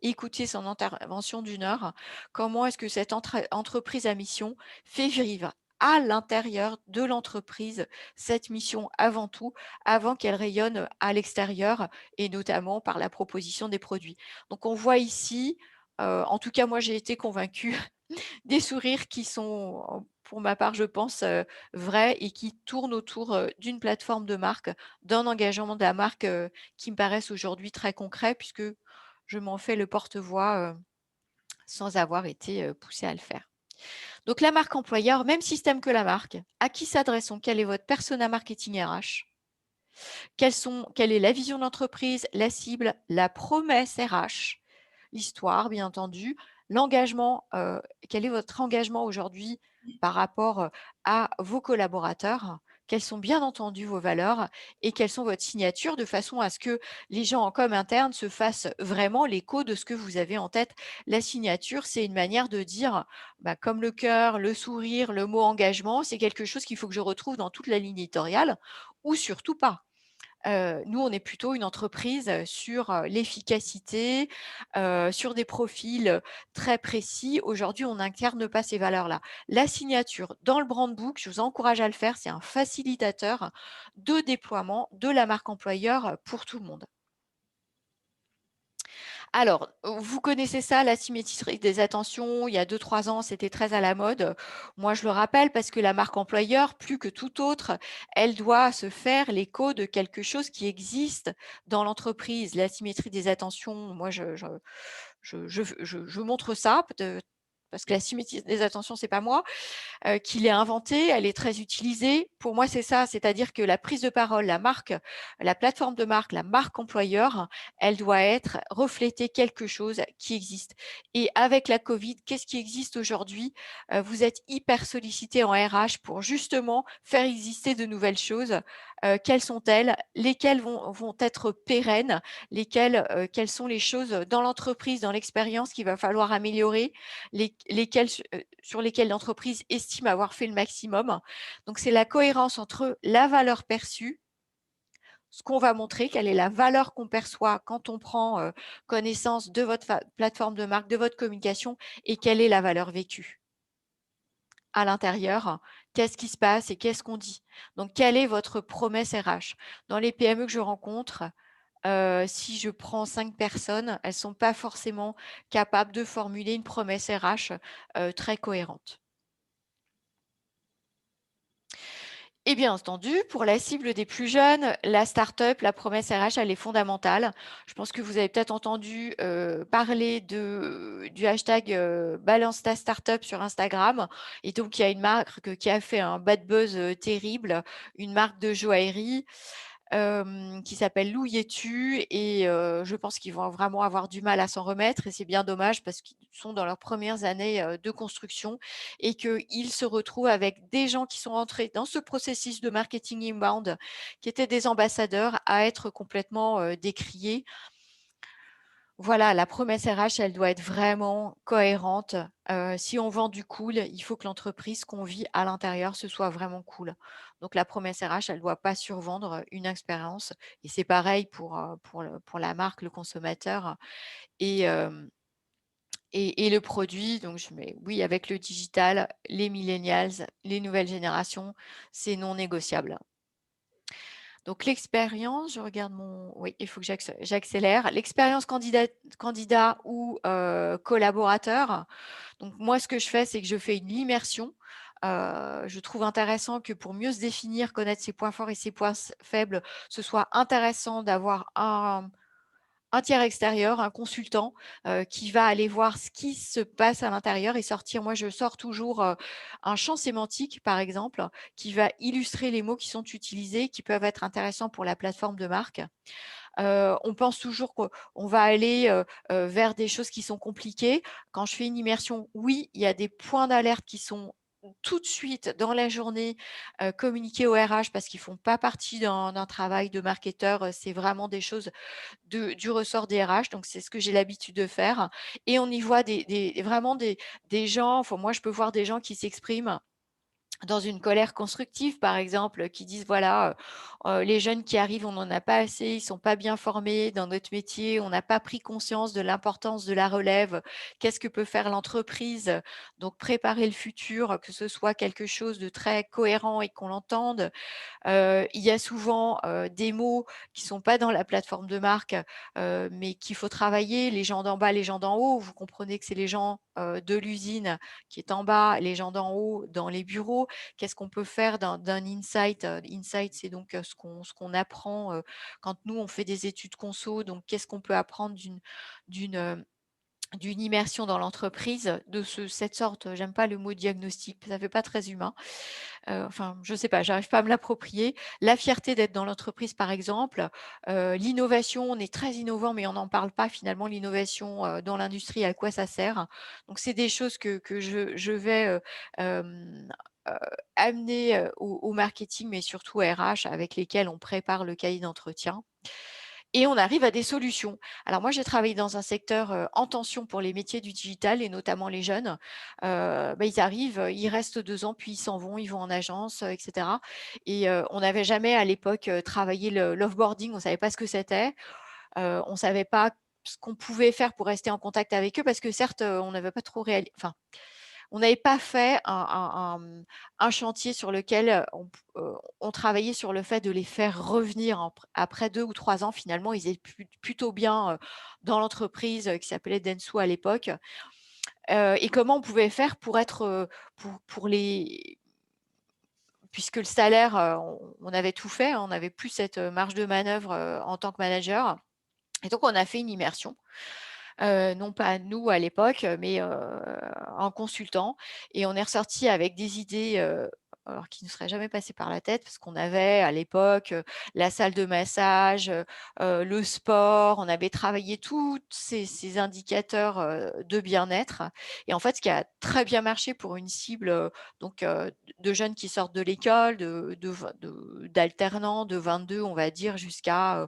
[SPEAKER 1] écouter son intervention d'1 heure. Comment est-ce que cette entreprise à mission fait vivre à l'intérieur de l'entreprise cette mission avant tout, avant qu'elle rayonne à l'extérieur et notamment par la proposition des produits. Donc on voit ici, en tout cas moi j'ai été convaincue, des sourires qui sont, pour ma part, je pense, vrais et qui tournent autour, d'une plateforme de marque, d'un engagement de la marque, qui me paraissent aujourd'hui très concrets puisque je m'en fais le porte-voix, sans avoir été, poussée à le faire. Donc la marque employeur, même système que la marque. À qui s'adressons? Quel est votre persona marketing RH? Quelle est la vision de l'entreprise, la cible, la promesse RH, l'histoire bien entendu, l'engagement, quel est votre engagement aujourd'hui par rapport, à vos collaborateurs? Quelles sont bien entendu vos valeurs et quelles sont votre signature de façon à ce que les gens en com interne se fassent vraiment l'écho de ce que vous avez en tête. La signature, c'est une manière de dire, bah, comme le cœur, le sourire, le mot engagement, c'est quelque chose qu'il faut que je retrouve dans toute la ligne éditoriale ou surtout pas. Nous, on est plutôt une entreprise, sur, l'efficacité, sur des profils, très précis. Aujourd'hui, on n'incarne pas ces valeurs-là. La signature dans le brand book, je vous encourage à le faire, c'est un facilitateur de déploiement de la marque employeur, pour tout le monde. Alors, vous connaissez ça, la symétrie des attentions. Il y a 2-3 ans, c'était très à la mode. Moi, je le rappelle parce que la marque employeur, plus que tout autre, elle doit se faire l'écho de quelque chose qui existe dans l'entreprise. La symétrie des attentions, moi, je montre ça parce que la symétrie des attentions, c'est pas moi qui l'ai inventée, elle est très utilisée. Pour moi, c'est ça, c'est-à-dire que la prise de parole, la marque, la plateforme de marque, la marque employeur, elle doit être refléter quelque chose qui existe. Et avec la Covid, qu'est-ce qui existe aujourd'hui? Vous êtes hyper sollicité en RH pour justement faire exister de nouvelles choses. quelles sont-elles? Lesquelles vont être pérennes? Quelles sont les choses dans l'entreprise, dans l'expérience qu'il va falloir améliorer? Lesquelles sur lesquelles l'entreprise estime avoir fait le maximum? Donc c'est la cohérence entre la valeur perçue, ce qu'on va montrer, quelle est la valeur qu'on perçoit quand on prend, connaissance de votre plateforme de marque, de votre communication et quelle est la valeur vécue. À l'intérieur, qu'est-ce qui se passe et qu'est-ce qu'on dit? Donc quelle est votre promesse RH? Dans les PME que je rencontre, si je prends 5 personnes, elles sont pas forcément capables de formuler une promesse RH, très cohérente. Et bien entendu, pour la cible des plus jeunes, la start-up, la promesse RH, elle est fondamentale. Je pense que vous avez peut-être entendu, parler du hashtag, «Balance ta start-up» sur Instagram et donc il y a une marque qui a fait un bad buzz, terrible, une marque de joaillerie, qui s'appelle Louis-tu et je pense qu'ils vont vraiment avoir du mal à s'en remettre et c'est bien dommage parce qu'ils sont dans leurs premières années, de construction et qu'ils se retrouvent avec des gens qui sont entrés dans ce processus de marketing inbound, qui étaient des ambassadeurs, à être complètement, décriés. Voilà, la promesse RH, elle doit être vraiment cohérente. Si on vend du cool, il faut que l'entreprise qu'on vit à l'intérieur, ce soit vraiment cool. Donc la promesse RH, elle doit pas survendre une expérience et c'est pareil pour la marque, le consommateur et hem et le produit. Donc je mets oui, avec le digital, les millennials, les nouvelles générations, c'est non négociable. Donc l'expérience, je regarde mon oui, il faut que j'accélère. L'expérience candidat ou collaborateur. Donc moi, ce que je fais, c'est que je fais une immersion. Je trouve intéressant que pour mieux se définir, connaître ses points forts et ses points faibles, ce soit intéressant d'avoir un tiers extérieur, un consultant, qui va aller voir ce qui se passe à l'intérieur et sortir moi je sors toujours, un champ sémantique par exemple, qui va illustrer les mots qui sont utilisés, qui peuvent être intéressants pour la plateforme de marque. On pense toujours qu'on va aller, vers des choses qui sont compliquées. Quand je fais une immersion, oui, il y a des points d'alerte qui sont tout de suite dans la journée, communiqués au RH parce qu'ils font pas partie d'un travail de marketeur, c'est vraiment des choses du ressort des RH, donc c'est ce que j'ai l'habitude de faire et on y voit vraiment des gens enfin moi je peux voir des gens qui s'expriment dans une colère constructive, par exemple, qui disent voilà, les jeunes qui arrivent, on n'en a pas assez, ils sont pas bien formés dans notre métier, on n'a pas pris conscience de l'importance de la relève. Qu'est-ce que peut faire l'entreprise? Donc préparer le futur, que ce soit quelque chose de très cohérent et qu'on l'entende. Il y a souvent, des mots qui sont pas dans la plateforme de marque, mais qu'il faut travailler. Les gens d'en bas, les gens d'en haut, vous comprenez que c'est les gens, de l'usine qui est en bas, les gens d'en haut dans les bureaux. Qu'est-ce qu'on peut faire d'un insight? Insight, c'est donc, ce qu'on apprend, quand nous on fait des études conso, donc qu'est-ce qu'on peut apprendre d'une, d'une immersion dans l'entreprise de cette sorte, j'aime pas le mot diagnostic, ça fait pas très humain. Enfin, je sais pas, j'arrive pas à me l'approprier. La fierté d'être dans l'entreprise, par exemple, l'innovation, on est très innovant, mais on n'en parle pas finalement, l'innovation, dans l'industrie, à quoi ça sert? Donc c'est des choses que je vais, heu, amener, au marketing, mais surtout à RH avec lesquels on prépare le cahier d'entretien et on arrive à des solutions. Alors moi, j'ai travaillé dans un secteur, en tension pour les métiers du digital et notamment les jeunes. Ils arrivent, ils restent 2 ans, puis ils s'en vont, ils vont en agence, et cetera et on n'avait jamais à l'époque, travaillé l'offboarding, on ne savait pas ce que c'était. On ne savait pas ce qu'on pouvait faire pour rester en contact avec eux parce que certes, on n'avait pas trop enfin on n'avait pas fait un chantier sur lequel, on travaillait sur le fait de les faire revenir après 2 ou 3 ans. Finalement, ils étaient plutôt bien, dans l'entreprise, qui s'appelait Dentsu à l'époque, et comment on pouvait faire pour être, pour les puisque le salaire, on avait tout fait, hein, on n'avait plus cette, marge de manœuvre, en tant que manager et donc on a fait une immersion. Non pas nous à l'époque, mais en consultant et on est ressorti avec des idées, alors qui ne serait jamais passé par la tête parce qu'on avait à l'époque, la salle de massage, le sport, on avait travaillé tous ces indicateurs, de bien-être et en fait, ce qui a très bien marché pour une cible, donc de jeunes qui sortent de l'école, d'alternants de 22 on va dire jusqu'à,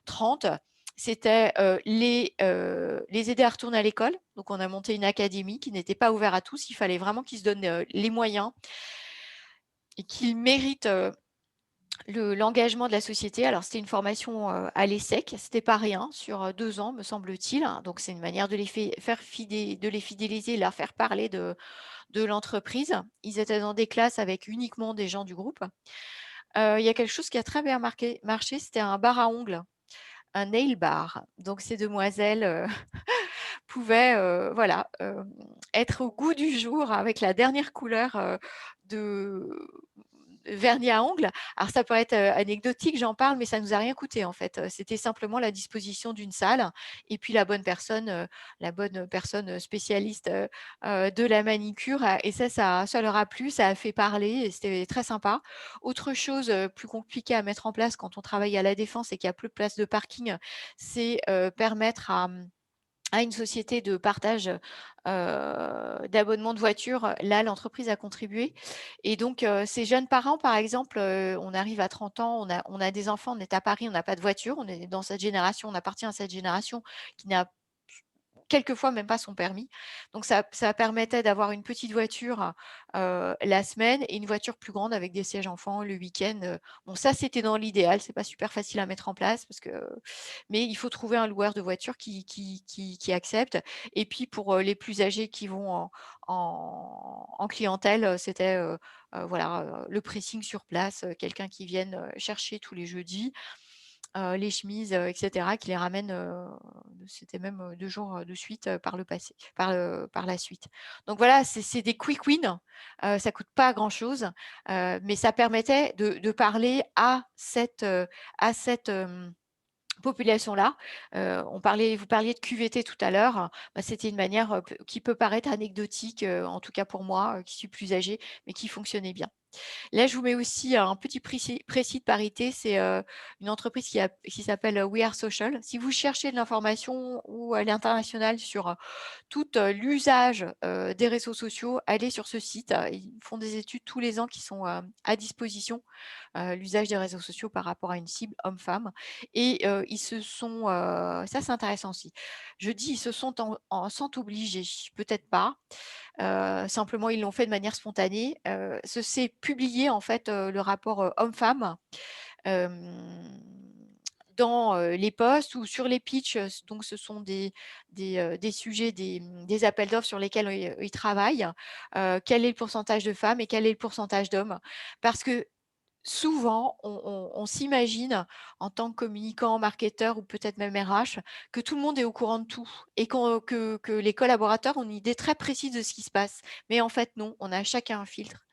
[SPEAKER 1] 30. C'était, les aider à retourner à l'école. Donc on a monté une académie qui n'était pas ouverte à tous. Il fallait vraiment qu'ils se donnent, les moyens et qu'ils méritent, l'engagement de la société. Alors c'était une formation, à l'ESSEC, c'était pas rien sur, 2 ans me semble-t-il. Donc c'est une manière de les fidéliser, leur faire parler de l'entreprise. Ils étaient dans des classes avec uniquement des gens du groupe. Il y a quelque chose qui a très bien marché, c'était un bar à ongles, un nail bar. Donc ces demoiselles, pouvaient, voilà, être au goût du jour avec la dernière couleur, de vernis à ongles. Alors ça peut être, anecdotique, j'en parle, mais ça nous a rien coûté en fait. C'était simplement la disposition d'une salle et puis la bonne personne, spécialiste, de la manicure et ça leur a plu, ça a fait parler et c'était très sympa. Autre chose, plus compliquée à mettre en place quand on travaille à La Défense et qu'il y a peu de place de parking, c'est, permettre à une société de partage, d'abonnement de voitures. Là, l'entreprise a contribué et donc ces jeunes parents, par exemple, on arrive à 30 ans, on a des enfants, on est à Paris, on n'a pas de voiture, on est dans cette génération, on appartient à cette génération qui n'a quelquefois même pas son permis. Donc ça permettait d'avoir une petite voiture, la semaine et une voiture plus grande avec des sièges enfants le week-end, Bon ça, c'était dans l'idéal, c'est pas super facile à mettre en place mais il faut trouver un loueur de voiture qui accepte et puis pour, les plus âgés qui vont en clientèle, c'était, voilà, le pressing sur place, quelqu'un qui vienne, chercher tous les jeudis, les chemises, et cetera, qui les ramène, c'était même, 2 jours, de suite, par la suite. Donc voilà, c'est des quick wins, ça coûte pas grand chose, mais ça permettait de parler à cette, population-là. Vous parliez de QVT tout à l'heure, bah, c'était une manière, qui peut paraître anecdotique, en tout cas pour moi, qui suis plus âgée, mais qui fonctionnait bien. Là, je vous mets aussi un petit précis de parité. C'est, une entreprise qui s'appelle, We Are Social. Si vous cherchez de l'information ou à l'international sur, tout, l'usage, des réseaux sociaux, allez sur ce site. Ils font des études tous les ans qui sont, à disposition, l'usage des réseaux sociaux par rapport à une cible homme-femme et ils se sont, ça c'est intéressant aussi. Je dis: «Ils se sont sentent obligés», peut-être pas, simplement, ils l'ont fait de manière spontanée. C'est publié en fait, le rapport, homme-femme, hem, dans, les posts ou sur les pitchs, donc ce sont des sujets, des appels d'offres sur lesquels, ils travaillent. Quel est le pourcentage de femmes et quel est le pourcentage d'hommes? Parce que souvent, on s'imagine en tant que communicant, marketeur ou peut-être même RH, que tout le monde est au courant de tout et que les collaborateurs ont une idée très précise de ce qui se passe. Mais en fait non, on a chacun un filtre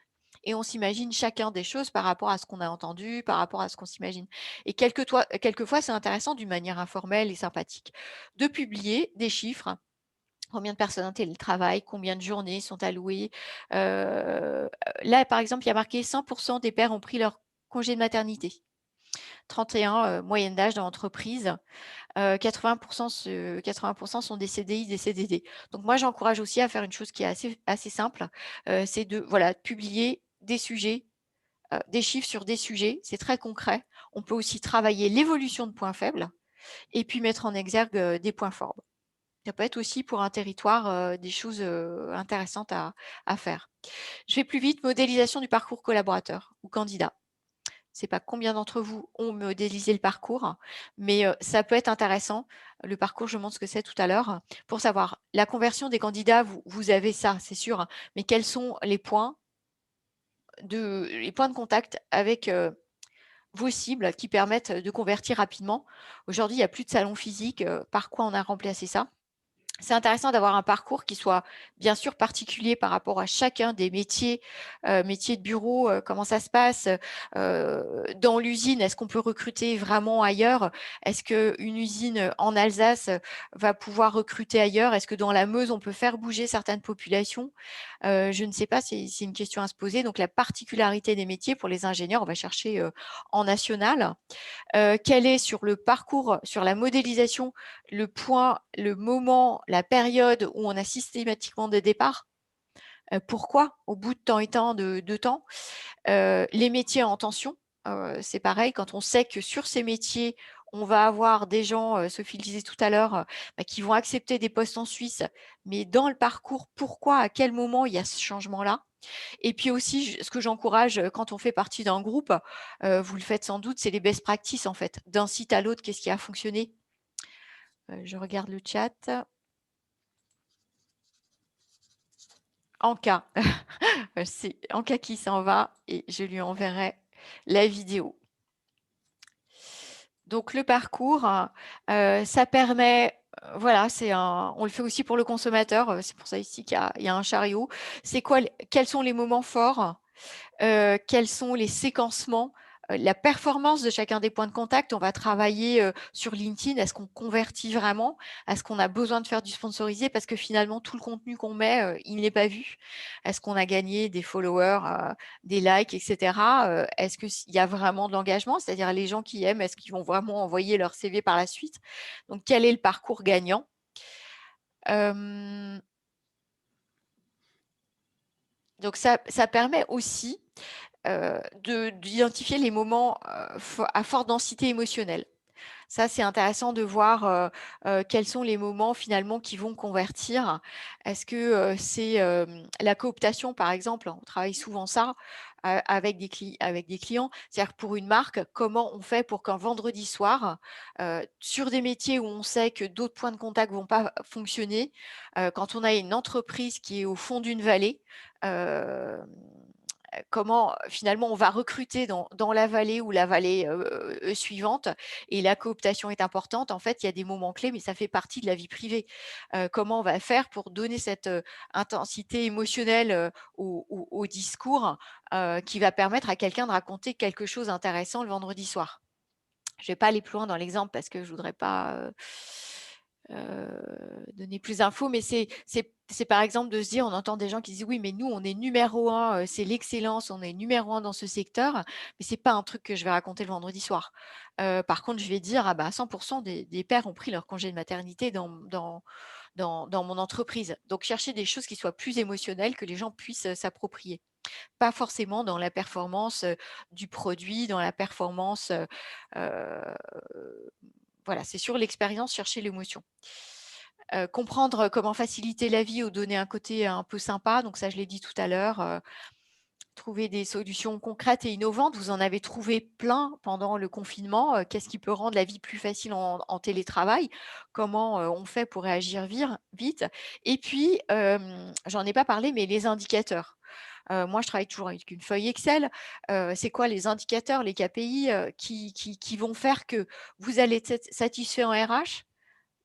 [SPEAKER 1] et on s'imagine chacun des choses par rapport à ce qu'on a entendu, par rapport à ce qu'on s'imagine et quelquefois, c'est intéressant d'une manière informelle et sympathique de publier des chiffres. Combien de personnes en télétravail, combien de journées sont allouées. Là, par exemple, il y a marqué 100 des pères ont pris leur congé de maternité. 31, moyenne d'âge dans l'entreprise. 80 sont des CDI, des CDD. Donc moi, j'encourage aussi à faire une chose qui est assez simple, c'est de voilà, publier des sujets, des chiffres sur des sujets. C'est très concret. On peut aussi travailler l'évolution de points faibles et puis mettre en exergue, des points forts. Ça peut être aussi pour un territoire, des choses, intéressantes à faire. Je vais plus vite, modélisation du parcours collaborateur ou candidat. Je sais pas combien d'entre vous ont modélisé le parcours, mais ça peut être intéressant. Le parcours, je montre ce que c'est tout à l'heure, pour savoir la conversion des candidats, vous avez ça, c'est sûr, mais quels sont les points de contact avec, vos cibles qui permettent de convertir rapidement? Aujourd'hui, il y a plus de salon physique, par quoi on a remplacé ça? c'est intéressant d'avoir un parcours qui soit bien sûr particulier par rapport à chacun des métiers, métiers de bureau, comment ça se passe, dans l'usine, est-ce qu'on peut recruter vraiment ailleurs? Est-ce qu'une usine en Alsace va pouvoir recruter ailleurs? Est-ce que dans la Meuse, on peut faire bouger certaines populations? Je ne sais pas, c'est une question à se poser. Donc la particularité des métiers pour les ingénieurs, on va chercher en national. Quel est sur le parcours, sur la modélisation, le point, le moment, la période où on a systématiquement des départs? Pourquoi? Au bout de temps et temps de temps? Les métiers en tension, c'est pareil, quand on sait que sur ces métiers, on va avoir des gens, Sophie le disait tout à l'heure, bah, qui vont accepter des postes en Suisse, mais dans le parcours, pourquoi, à quel moment il y a ce changement-là? Et puis aussi, ce que j'encourage quand on fait partie d'un groupe, vous le faites sans doute, c'est les best practices en fait. D'un site à l'autre, qu'est-ce qui a fonctionné? Je regarde le chat. Anka, c'est Anka qui s'en va et je lui enverrai la vidéo. Donc le parcours, ça permet, voilà, on le fait aussi pour le consommateur, c'est pour ça ici qu'il y a un chariot. Quels sont les moments forts? Quels sont les séquencements, la performance de chacun des points de contact. On va travailler sur LinkedIn. Est-ce qu'on convertit vraiment? Est-ce qu'on a besoin de faire du sponsorisé? Parce que finalement, tout le contenu qu'on met, il n'est pas vu. Est-ce qu'on a gagné des followers, des likes, etc. Est-ce qu'il y a vraiment de l'engagement? C'est-à-dire les gens qui aiment, est-ce qu'ils vont vraiment envoyer leur CV par la suite? Donc, quel est le parcours gagnant? Donc, ça permet aussi d'identifier les moments à forte densité émotionnelle. Ça, c'est intéressant de voir quels sont les moments finalement qui vont convertir. Est-ce que c'est la cooptation, par exemple? On travaille souvent ça avec des clients. C'est-à-dire pour une marque, comment on fait pour qu'un vendredi soir, sur des métiers où on sait que d'autres points de contact vont pas fonctionner, quand on a une entreprise qui est au fond d'une vallée, comment finalement on va recruter dans la vallée ou la vallée suivante, et la cooptation est importante. En fait, il y a des moments clés, mais ça fait partie de la vie privée. Comment on va faire pour donner cette intensité émotionnelle au discours qui va permettre à quelqu'un de raconter quelque chose d'intéressant le vendredi soir? Je vais pas aller plus loin dans l'exemple parce que je voudrais pas donner plus d'infos, mais c'est par exemple de se dire, on entend des gens qui disent: «Oui, mais nous, on est numéro un, c'est l'excellence, on est numéro un dans ce secteur», mais c'est pas un truc que je vais raconter le vendredi soir. Par contre, je vais dire: «Ah bah, 100 des pères ont pris leur congé de maternité dans mon entreprise». Donc chercher des choses qui soient plus émotionnelles, que les gens puissent, s'approprier. Pas forcément dans la performance, du produit, dans la performance, heu, voilà, c'est sur l'expérience, chercher l'émotion. Comprendre comment faciliter la vie ou donner un côté un peu sympa, donc ça je l'ai dit tout à l'heure, trouver des solutions concrètes et innovantes. Vous en avez trouvé plein pendant le confinement, qu'est-ce qui peut rendre la vie plus facile en télétravail? Comment, on fait pour réagir vite? Et puis, j'en ai pas parlé, mais les indicateurs. Moi, je travaille toujours avec une feuille Excel. C'est quoi les indicateurs, les KPI, qui vont faire que vous allez être satisfait en RH,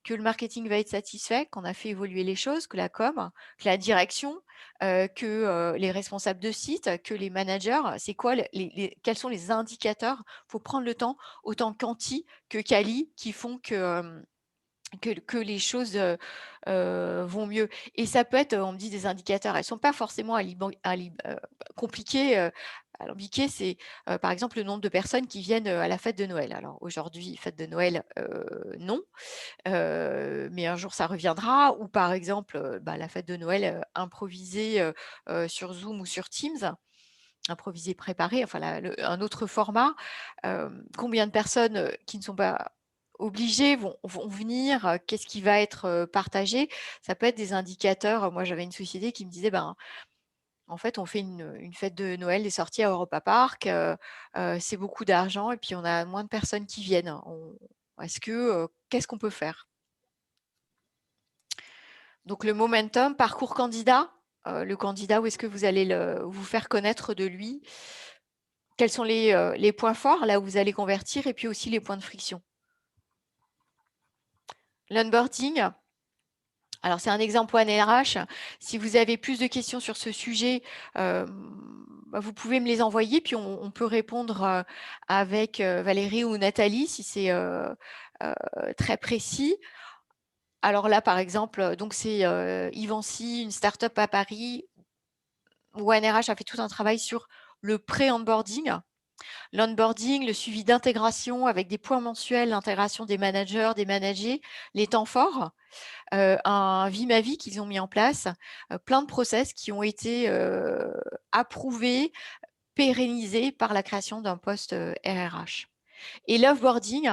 [SPEAKER 1] que le marketing va être satisfait, qu'on a fait évoluer les choses, que la com, que la direction, que les responsables de site, que les managers. C'est quoi quels sont les indicateurs? Il faut prendre le temps, autant quanti que quali, qui font que les choses, vont mieux. Et ça peut être, on me dit des indicateurs, elles sont pas forcément compliquées, alambiquées. C'est, par exemple, le nombre de personnes qui viennent, à la fête de Noël. Alors aujourd'hui, fête de Noël, non, mais un jour ça reviendra. Ou par exemple, bah, la fête de Noël, improvisée, sur Zoom ou sur Teams. Improvisée, préparée, enfin un autre format. Combien de personnes, qui ne sont pas obligées vont venir? Qu'est-ce qui va être, partagé? Ça peut être des indicateurs. Moi, j'avais une société qui me disait: «Ben, en fait, on fait une fête de Noël, des sorties à Europa Park, c'est beaucoup d'argent et puis on a moins de personnes qui viennent. Qu'est-ce qu'on peut faire?» Donc le momentum, parcours candidat, le candidat, où est-ce que vous allez vous faire connaître de lui? Quels sont les points forts, là où vous allez convertir, et puis aussi les points de friction? L'onboarding, Alors, c'est un exemple One RH. Si vous avez plus de questions sur ce sujet, vous pouvez me les envoyer, puis on peut répondre, avec, Valérie ou Nathalie si c'est, très précis. Alors là, par exemple, donc c'est, Ivancy, une start-up à Paris, où One RH a fait tout un travail sur le pré-onboarding. L'onboarding, le suivi d'intégration avec des points mensuels, l'intégration des managers, des managers, les temps forts, un Vimavi qu'ils ont mis en place, plein de process qui ont été approuvés, pérennisés par la création d'un poste RRH. Et l'offboarding,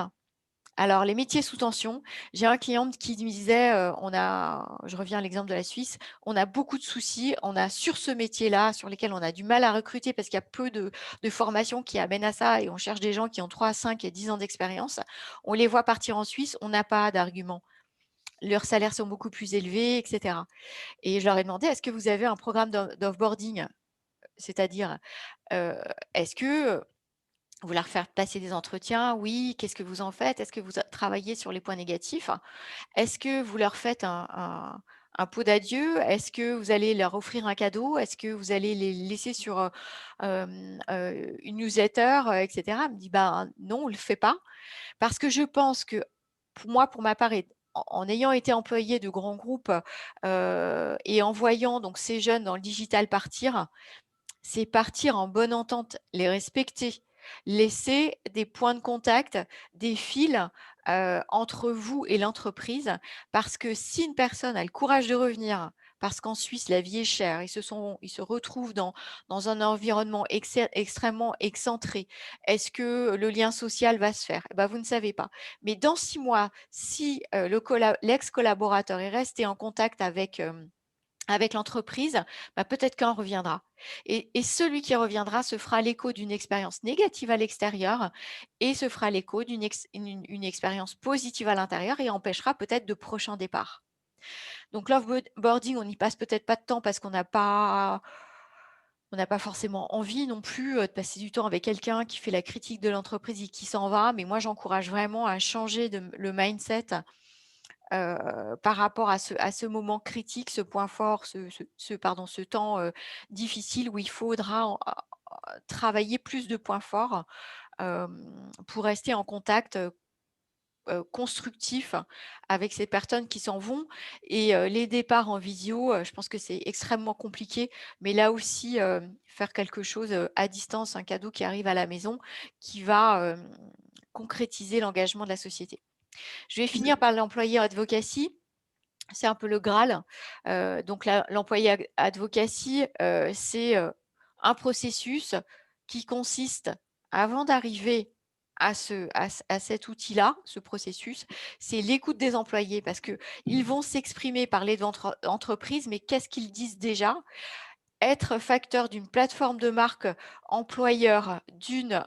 [SPEAKER 1] alors les métiers sous tension, j'ai un client qui me disait, je reviens à l'exemple de la Suisse, on a beaucoup de soucis, on a sur ce métier-là, sur lesquels on a du mal à recruter parce qu'il y a peu de formations qui amènent à ça et on cherche des gens qui ont 3, 5 et 10 ans d'expérience. On les voit partir en Suisse, on n'a pas d'argument. Leurs salaires sont beaucoup plus élevés, et cetera. Et je leur ai demandé: «Est-ce que vous avez un programme d'offboarding?» C'est-à-dire, est-ce que vous leur faites passer des entretiens? Oui. Qu'est-ce que vous en faites? Est-ce que vous travaillez sur les points négatifs? Est-ce que vous leur faites un pot d'adieu? Est-ce que vous allez leur offrir un cadeau? Est-ce que vous allez les laisser sur, une newsletter, et cetera? Elle me dit: «Ben, non, on le fait pas». Parce que je pense que pour moi, pour ma part, et en ayant été employée de grands groupes, et en voyant donc ces jeunes dans le digital partir, c'est partir en bonne entente, les respecter, laisser des points de contact, des fils, entre vous et l'entreprise. Parce que si une personne a le courage de revenir, parce qu'en Suisse, la vie est chère, ils se retrouvent dans un environnement extrêmement excentré. Est-ce que le lien social va se faire? Eh bah, vous ne savez pas. Mais dans 6 mois, si, l'ex-collaborateur est resté en contact avec l'entreprise, bah, peut-être qu'un reviendra. Et celui qui reviendra se fera l'écho d'une expérience négative à l'extérieur et se fera l'écho une expérience positive à l'intérieur et empêchera peut-être de prochains départs. Donc l'offboarding, on n'y passe peut-être pas de temps parce qu'on n'a pas forcément envie non plus, de passer du temps avec quelqu'un qui fait la critique de l'entreprise et qui s'en va. Mais moi, j'encourage vraiment à changer le mindset, par rapport à ce moment critique, ce point fort, ce temps, difficile où il faudra travailler plus de points forts, pour rester en contact, constructif avec ces personnes qui s'en vont. Et les départs en visio, je pense que c'est extrêmement compliqué, mais là aussi, faire quelque chose, à distance, un cadeau qui arrive à la maison, qui va, concrétiser l'engagement de la société. Je vais finir
[SPEAKER 2] Mmh.
[SPEAKER 1] par l'employé advocacy. C'est un peu le Graal. Donc l'employé advocacy, c'est, un processus qui consiste, avant d'arriver à cet outil-là, ce processus, c'est l'écoute des employés parce qu'ils vont s'exprimer, parler d'entreprise, mais qu'est-ce qu'ils disent déjà? Être facteur d'une plateforme de marque employeur,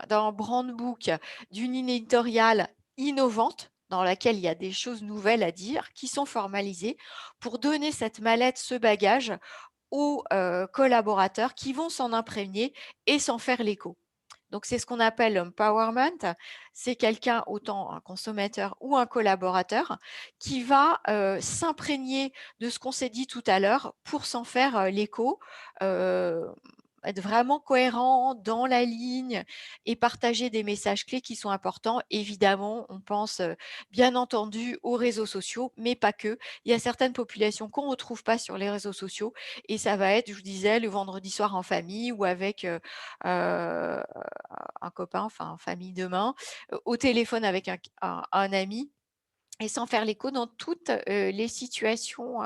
[SPEAKER 1] d'un brand book, d'une ligne éditoriale innovante dans laquelle il y a des choses nouvelles à dire, qui sont formalisées pour donner cette mallette, ce bagage aux collaborateurs qui vont s'en imprégner et s'en faire l'écho. Donc c'est ce qu'on appelle l'empowerment. C'est quelqu'un, autant un consommateur ou un collaborateur, qui va, s'imprégner de ce qu'on s'est dit tout à l'heure pour s'en faire, l'écho, heu, être vraiment cohérent dans la ligne et partager des messages clés qui sont importants. Évidemment, on pense, bien entendu aux réseaux sociaux, mais pas que. Il y a certaines populations qu'on ne retrouve pas sur les réseaux sociaux et ça va être, je vous disais, le vendredi soir en famille ou avec, un copain, enfin en famille demain, au téléphone avec un ami et sans faire l'écho dans toutes, les situations,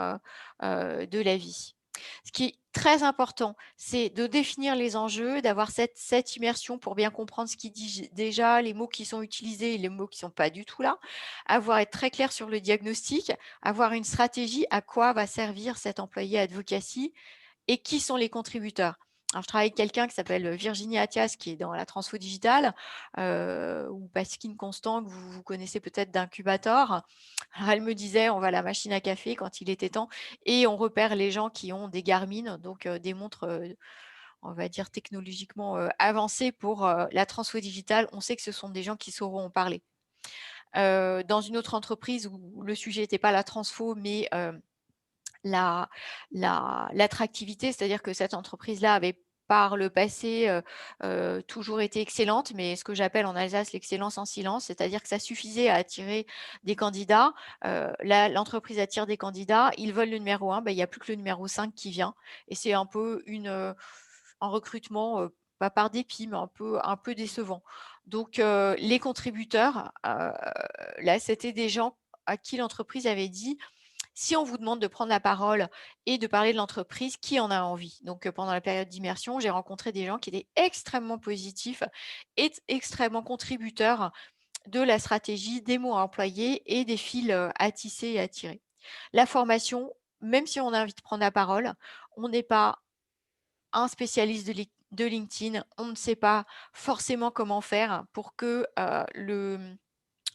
[SPEAKER 1] de la vie. Ce qui est très important, c'est de définir les enjeux, d'avoir cette immersion pour bien comprendre ce qui dit déjà, les mots qui sont utilisés et les mots qui sont pas du tout là. Être très clair sur le diagnostic, avoir une stratégie, à quoi va servir cet employé advocacy et qui sont les contributeurs. Alors, je travaille avec quelqu'un qui s'appelle Virginie Attias, qui est dans la transfo digitale, ou Pasquine Constant, que vous connaissez peut-être d'Incubator. Alors, elle me disait, on va à la machine à café quand il était temps et on repère les gens qui ont des Garmin, donc des montres, on va dire technologiquement avancées pour la transfo digitale. On sait que ce sont des gens qui sauront en parler. Dans une autre entreprise où le sujet n'était pas la transfo, mais la l'attractivité, c'est-à-dire que cette entreprise-là avait par le passé, toujours été excellente, mais ce que j'appelle en Alsace l'excellence en silence, c'est-à-dire que ça suffisait à attirer des candidats. Là, l'entreprise attire des candidats, ils veulent le numéro 1, il y a plus que le numéro 5 qui vient et c'est un peu un recrutement, pas par dépit, mais un peu décevant. Donc les contributeurs, là, c'était des gens à qui l'entreprise avait dit: si on vous demande de prendre la parole et de parler de l'entreprise, qui en a envie? Donc, pendant la période d'immersion, j'ai rencontré des gens qui étaient extrêmement positifs et extrêmement contributeurs de la stratégie, des mots à employer et des fils, à tisser et à tirer. La formation, même si on a envie de prendre la parole, on n'est pas un spécialiste de LinkedIn, on ne sait pas forcément comment faire pour que,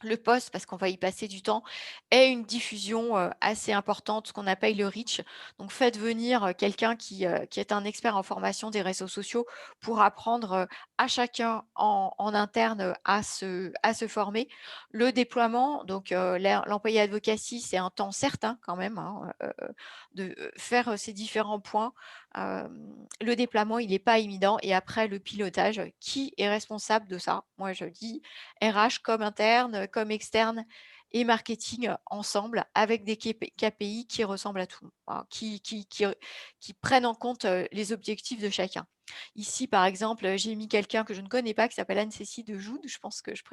[SPEAKER 1] le post, parce qu'on va y passer du temps, ait une diffusion, assez importante, ce qu'on appelle le reach. Donc faites venir, quelqu'un qui est un expert en formation des réseaux sociaux pour apprendre, à chacun en interne, à se former. Le déploiement, donc l'employé advocacy, c'est un temps certain quand même, hein, de, faire, ces différents points. Le déploiement, il n'est pas évident et après le pilotage, qui est responsable de ça? Moi, je dis RH comme interne, comme externe et marketing ensemble avec des KPI qui ressemblent à tout, hein, qui prennent en compte, les objectifs de chacun. Ici, par exemple, j'ai mis quelqu'un que je ne connais pas qui s'appelle Anne-Cécile de Joude, je pense que je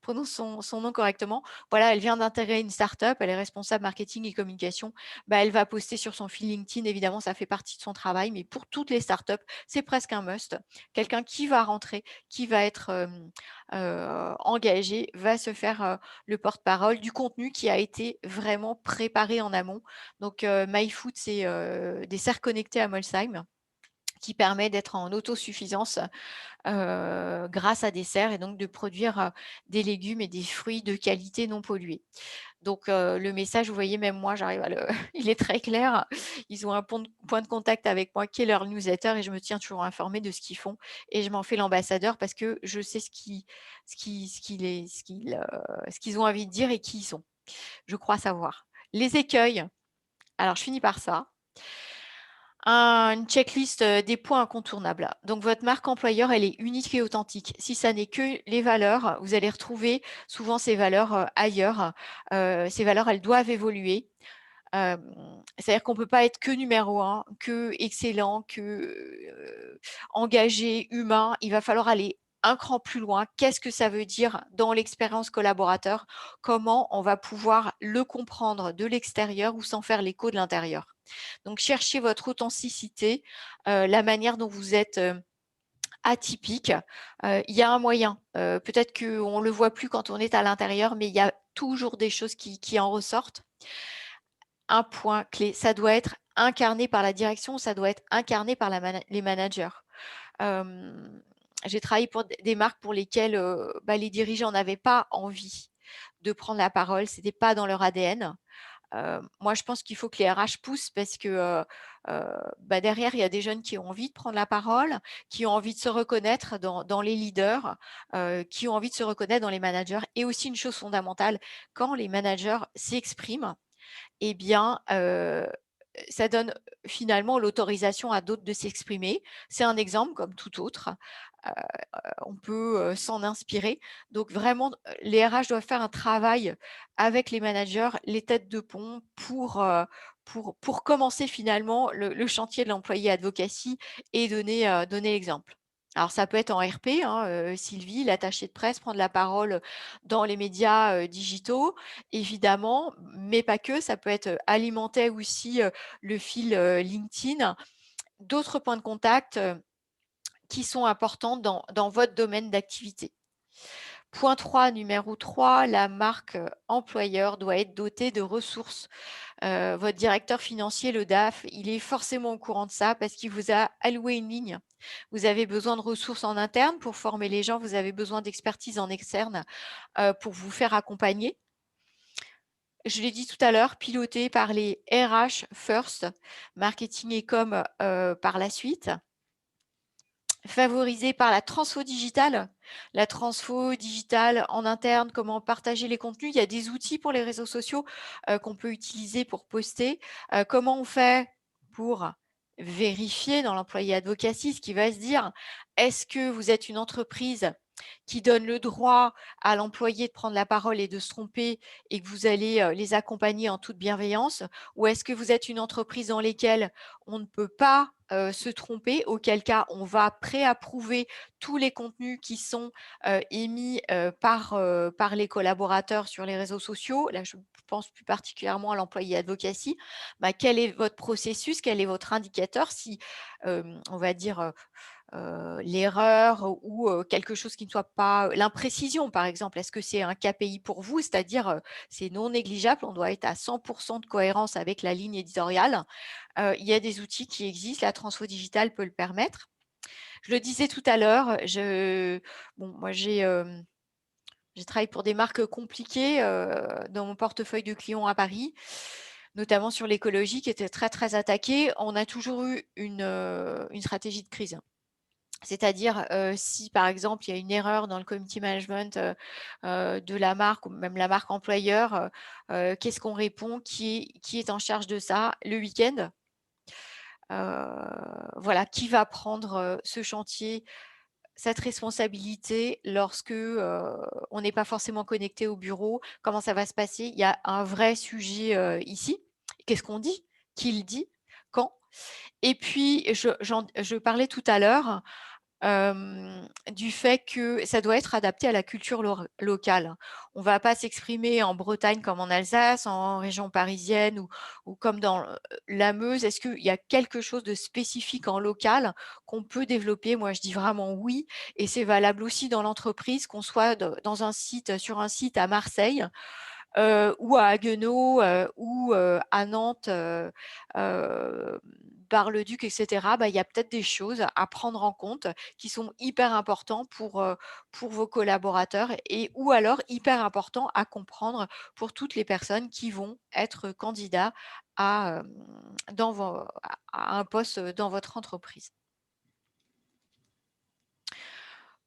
[SPEAKER 1] prononce son nom correctement. Voilà, elle vient d'intégrer une start-up, elle est responsable marketing et communication. Elle va poster sur son fil LinkedIn, évidemment, ça fait partie de son travail, mais pour toutes les start-up, c'est presque un must. Quelqu'un qui va rentrer, qui va être, engagé, va se faire, le porte-parole du contenu qui a été vraiment préparé en amont. Donc, MyFood, c'est, des serres connectées à Molsheim qui permet d'être en autosuffisance, grâce à des serres et donc de produire, des légumes et des fruits de qualité non pollués. Donc le message, vous voyez, même moi, j'arrive à le il est très clair. Ils ont un point de contact avec moi qui est leur newsletter et je me tiens toujours informée de ce qu'ils font et je m'en fais l'ambassadeur parce que je sais ce qu'ils ont envie de dire et qui ils sont. Je crois savoir. Les écueils, alors je finis par ça. Une checklist, des points incontournables. Donc votre marque employeur, elle est unique et authentique. Si ça n'est que les valeurs, vous allez retrouver souvent ces valeurs, ailleurs. Ces valeurs, elles doivent évoluer. C'est-à-dire qu'on ne peut pas être que numéro 1, que excellent, que, engagé, humain. Il va falloir aller un cran plus loin. Qu'est-ce que ça veut dire dans l'expérience collaborateur? Comment on va pouvoir le comprendre de l'extérieur ou s'en faire l'écho de l'intérieur? Donc cherchez votre authenticité, la manière dont vous êtes, atypique. Il y a un moyen, peut-être qu'on ne le voit plus quand on est à l'intérieur, mais il y a toujours des choses qui en ressortent. Un point clé, ça doit être incarné par la direction, ça doit être incarné par les managers. Hem, j'ai travaillé pour des marques pour lesquelles, les dirigeants n'avaient pas envie de prendre la parole, c'était pas dans leur ADN. Moi, je pense qu'il faut que les RH poussent parce que, derrière, il y a des jeunes qui ont envie de prendre la parole, qui ont envie de se reconnaître dans les leaders, qui ont envie de se reconnaître dans les managers et aussi une chose fondamentale, quand les managers s'expriment, eh bien, ça donne finalement l'autorisation à d'autres de s'exprimer. C'est un exemple comme tout autre. Heu, on peut, s'en inspirer. Donc vraiment, les RH doivent faire un travail avec les managers, les têtes de pont pour commencer finalement le chantier de l'employé advocacy et donner l'exemple. Alors ça peut être en RP, hein, Sylvie, l'attachée de presse, prendre la parole dans les médias, digitaux, évidemment, mais pas que. Ça peut être, alimenter aussi, le fil, LinkedIn. D'autres points de contact, qui sont importants dans votre domaine d'activité. Point 3, numéro 3, la marque, employeur doit être dotée de ressources. Votre directeur financier, le DAF, il est forcément au courant de ça parce qu'il vous a alloué une ligne. Vous avez besoin de ressources en interne pour former les gens, vous avez besoin d'expertise en externe, pour vous faire accompagner. Je l'ai dit tout à l'heure, piloté par les RH first, marketing et com, par la suite. favorisé par la transfo digitale. La transfo digitale en interne, comment partager les contenus. Il y a des outils pour les réseaux sociaux qu'on peut utiliser pour poster. Comment on fait pour vérifier dans l'employé advocacy, ce qui va se dire, est-ce que vous êtes une entreprise qui donne le droit à l'employé de prendre la parole et de se tromper et que vous allez les accompagner en toute bienveillance, ou est-ce que vous êtes une entreprise dans laquelle on ne peut pas se tromper, auquel cas on va préapprouver tous les contenus qui sont émis par les collaborateurs sur les réseaux sociaux. Là, je pense plus particulièrement à l'employé advocacy. Quel est votre processus? Quel est votre indicateur si, on va dire, l'erreur ou quelque chose qui ne soit pas l'imprécision, par exemple. Est-ce que c'est un KPI pour vous? C'est-à-dire, c'est non négligeable, on doit être à 100% de cohérence avec la ligne éditoriale. Il y a des outils qui existent, la transfo digitale peut le permettre. Je le disais tout à l'heure, moi j'ai travaillé pour des marques compliquées dans mon portefeuille de clients à Paris, notamment sur l'écologie qui était très, très attaquée. On a toujours eu une stratégie de crise. C'est-à-dire, si par exemple, il y a une erreur dans le community management de la marque ou même la marque employeur, qu'est-ce qu'on répond? Qui est en charge de ça le week-end? Voilà, qui va prendre ce chantier, cette responsabilité lorsque on n'est pas forcément connecté au bureau? Comment ça va se passer? Il y a un vrai sujet ici. Qu'est-ce qu'on dit? Qui le dit? Quand? Et puis, je parlais tout à l'heure du fait que ça doit être adapté à la culture locale. On ne va pas s'exprimer en Bretagne comme en Alsace, en région parisienne ou comme dans la Meuse. Est-ce qu'il y a quelque chose de spécifique en local qu'on peut développer? Moi, je dis vraiment oui. Et c'est valable aussi dans l'entreprise, qu'on soit sur un site à Marseille ou à Haguenau ou à Nantes, Bar-le-Duc, etc. Il y a peut-être des choses à prendre en compte qui sont hyper importants pour vos collaborateurs ou alors hyper importants à comprendre pour toutes les personnes qui vont être candidats à un poste dans votre entreprise.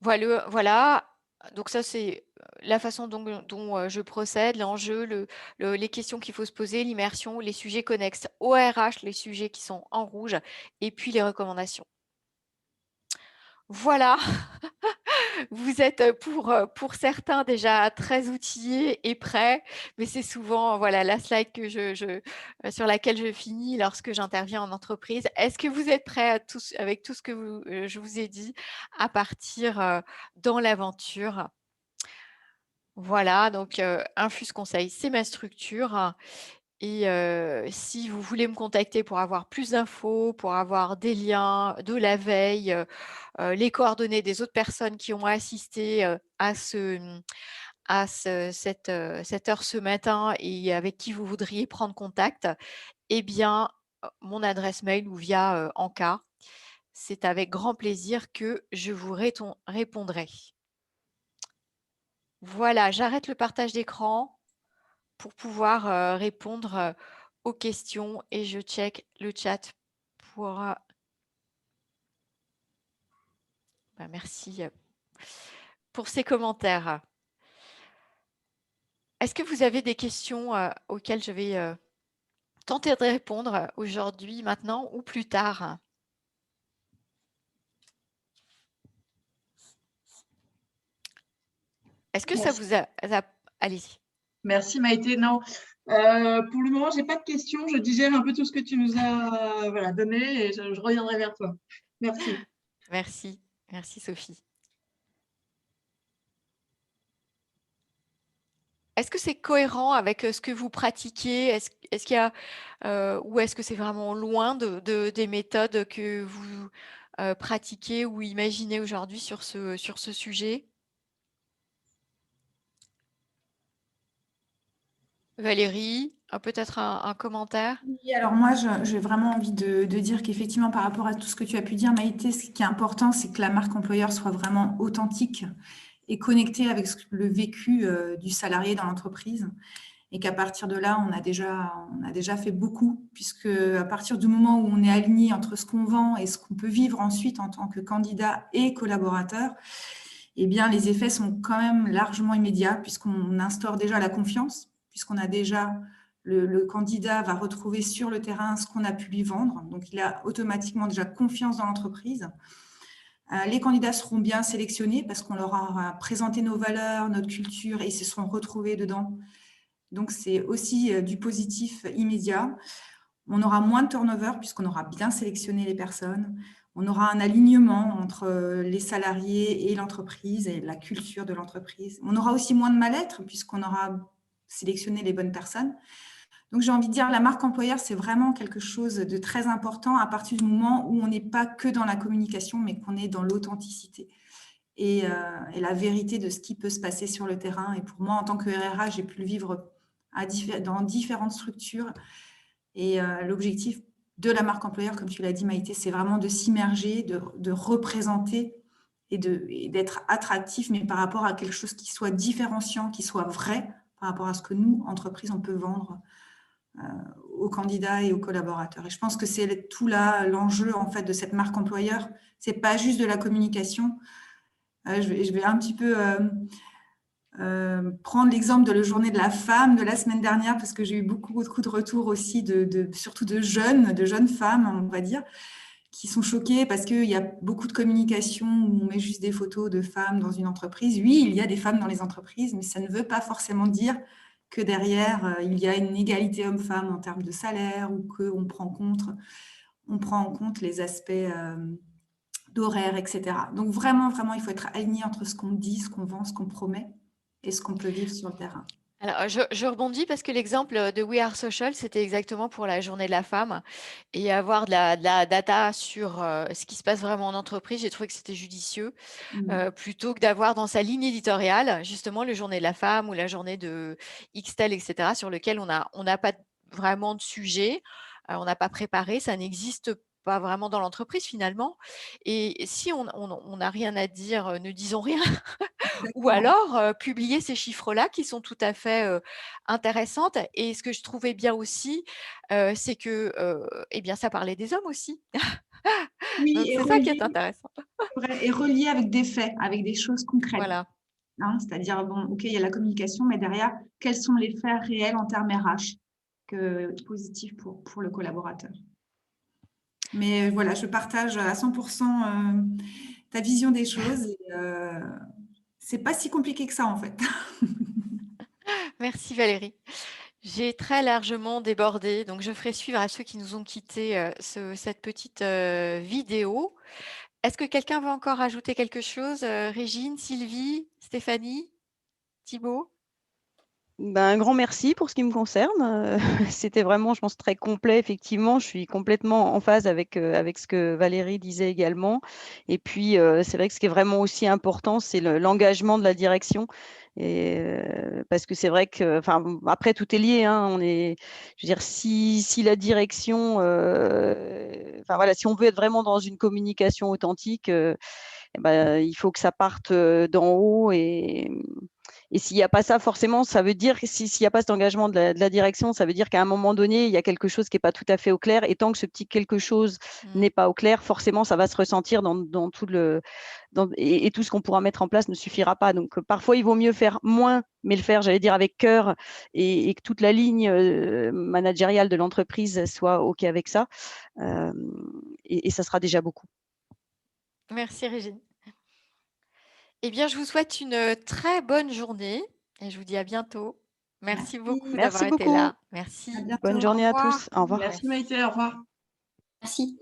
[SPEAKER 1] Voilà. Donc ça, c'est la façon dont je procède, l'enjeu, les questions qu'il faut se poser, l'immersion, les sujets connexes au RH, les sujets qui sont en rouge, et puis les recommandations. Voilà, vous êtes pour certains déjà très outillés et prêts, mais c'est souvent voilà, la slide sur laquelle je finis lorsque j'interviens en entreprise. Est-ce que vous êtes prêts avec tout ce que je vous ai dit à partir dans l'aventure? Voilà, donc Infuse Conseil, c'est ma structure. Et si vous voulez me contacter pour avoir plus d'infos, pour avoir des liens de la veille, les coordonnées des autres personnes qui ont assisté cette heure ce matin et avec qui vous voudriez prendre contact, eh bien, mon adresse mail ou via Enca, c'est avec grand plaisir que je vous répondrai. Voilà, j'arrête le partage d'écran pour pouvoir répondre aux questions et je check le chat pour… merci pour ces commentaires. Est-ce que vous avez des questions auxquelles je vais tenter de répondre aujourd'hui, maintenant ou plus tard? Est-ce que ça vous a… Allez-y.
[SPEAKER 3] Merci Maïté. Non, pour le moment, je n'ai pas de questions. Je digère un peu tout ce que tu nous as donné et je reviendrai vers toi. Merci.
[SPEAKER 1] Merci Sophie. Est-ce que c'est cohérent avec ce que vous pratiquez? Est-ce qu'il y a, ou est-ce que c'est vraiment loin des méthodes que vous pratiquez ou imaginez aujourd'hui sur ce sujet? Valérie, peut-être un commentaire?
[SPEAKER 4] Oui, alors moi, j'ai vraiment envie de dire qu'effectivement, par rapport à tout ce que tu as pu dire, Maïté, ce qui est important, c'est que la marque employeur soit vraiment authentique et connectée avec le vécu du salarié dans l'entreprise. et qu'à partir de là, on a déjà fait beaucoup, puisque à partir du moment où on est aligné entre ce qu'on vend et ce qu'on peut vivre ensuite en tant que candidat et collaborateur, eh bien, les effets sont quand même largement immédiats, puisqu'on instaure déjà la confiance, puisqu'on a déjà le candidat va retrouver sur le terrain ce qu'on a pu lui vendre, donc il a automatiquement déjà confiance dans l'entreprise. Les candidats seront bien sélectionnés parce qu'on leur aura présenté nos valeurs, notre culture, et ils se seront retrouvés dedans. Donc, c'est aussi du positif immédiat. On aura moins de turnover puisqu'on aura bien sélectionné les personnes. On aura un alignement entre les salariés et l'entreprise et la culture de l'entreprise. On aura aussi moins de mal-être puisqu'on aura sélectionné les bonnes personnes. Donc, j'ai envie de dire, la marque employeur, c'est vraiment quelque chose de très important à partir du moment où on n'est pas que dans la communication, mais qu'on est dans l'authenticité et la vérité de ce qui peut se passer sur le terrain. Et pour moi, en tant que RRH, j'ai pu le vivre dans différentes structures. Et l'objectif de la marque employeur, comme tu l'as dit, Maïté, c'est vraiment de s'immerger, de représenter et d'être attractif, mais par rapport à quelque chose qui soit différenciant, qui soit vrai par rapport à ce que nous, entreprises, on peut vendre aux candidats et aux collaborateurs. Et je pense que c'est tout là l'enjeu en fait de cette marque employeur. C'est pas juste de la communication. Je vais un petit peu prendre l'exemple de la journée de la femme de la semaine dernière parce que j'ai eu beaucoup de retours aussi surtout de jeunes femmes, on va dire, qui sont choquées parce qu'il y a beaucoup de communication où on met juste des photos de femmes dans une entreprise. Oui, il y a des femmes dans les entreprises, mais ça ne veut pas forcément dire que derrière, il y a une égalité homme-femme en termes de salaire ou qu'on prend en compte les aspects d'horaire, etc. Donc vraiment, il faut être aligné entre ce qu'on dit, ce qu'on vend, ce qu'on promet et ce qu'on peut vivre sur le terrain.
[SPEAKER 1] Alors, je rebondis parce que l'exemple de We Are Social, c'était exactement pour la journée de la femme et avoir de la data sur ce qui se passe vraiment en entreprise. J'ai trouvé que c'était judicieux plutôt que d'avoir dans sa ligne éditoriale justement le journée de la femme ou la journée de Xtel, etc., sur lequel on n'a pas vraiment de sujet, on n'a pas préparé, ça n'existe pas vraiment dans l'entreprise finalement. Et si on n'a rien à dire, ne disons rien. Ou alors publier ces chiffres-là qui sont tout à fait intéressantes. Et ce que je trouvais bien aussi, c'est que eh bien, ça parlait des hommes aussi.
[SPEAKER 4] Oui,
[SPEAKER 1] Donc, c'est ça qui est intéressant.
[SPEAKER 4] Et relié avec des faits, avec des choses concrètes.
[SPEAKER 1] Voilà.
[SPEAKER 4] Hein, c'est-à-dire, bon, OK, il y a la communication, mais derrière, quels sont les faits réels en termes RH positifs pour le collaborateur. Mais voilà, je partage à 100% ta vision des choses. C'est pas si compliqué que ça, en fait.
[SPEAKER 1] Merci Valérie. J'ai très largement débordé, donc je ferai suivre à ceux qui nous ont quitté cette petite vidéo. Est-ce que quelqu'un veut encore ajouter quelque chose? Régine, Sylvie, Stéphanie, Thibaut?
[SPEAKER 5] Un grand merci pour ce qui me concerne. C'était vraiment, je pense, très complet. Effectivement, je suis complètement en phase avec ce que Valérie disait également. Et puis, c'est vrai que ce qui est vraiment aussi important, c'est l'engagement de la direction. Et, parce que c'est vrai que, enfin, après, tout est lié. Hein, je veux dire, si la direction, enfin voilà, si on veut être vraiment dans une communication authentique, il faut que ça parte d'en haut et s'il n'y a pas ça, forcément, ça veut dire que s'il n'y a pas cet engagement de la direction, ça veut dire qu'à un moment donné, il y a quelque chose qui n'est pas tout à fait au clair. Et tant que ce petit quelque chose n'est pas au clair, forcément, ça va se ressentir dans tout et tout ce qu'on pourra mettre en place ne suffira pas. Donc, parfois, il vaut mieux faire moins, mais le faire, j'allais dire, avec cœur et que toute la ligne managériale de l'entreprise soit OK avec ça. Et ça sera déjà beaucoup.
[SPEAKER 1] Merci Régine. Eh bien, je vous souhaite une très bonne journée et je vous dis à bientôt. Merci beaucoup d'avoir été là. Merci.
[SPEAKER 5] Bonne journée à tous. Au revoir.
[SPEAKER 3] Merci Maïté, au revoir.
[SPEAKER 2] Merci.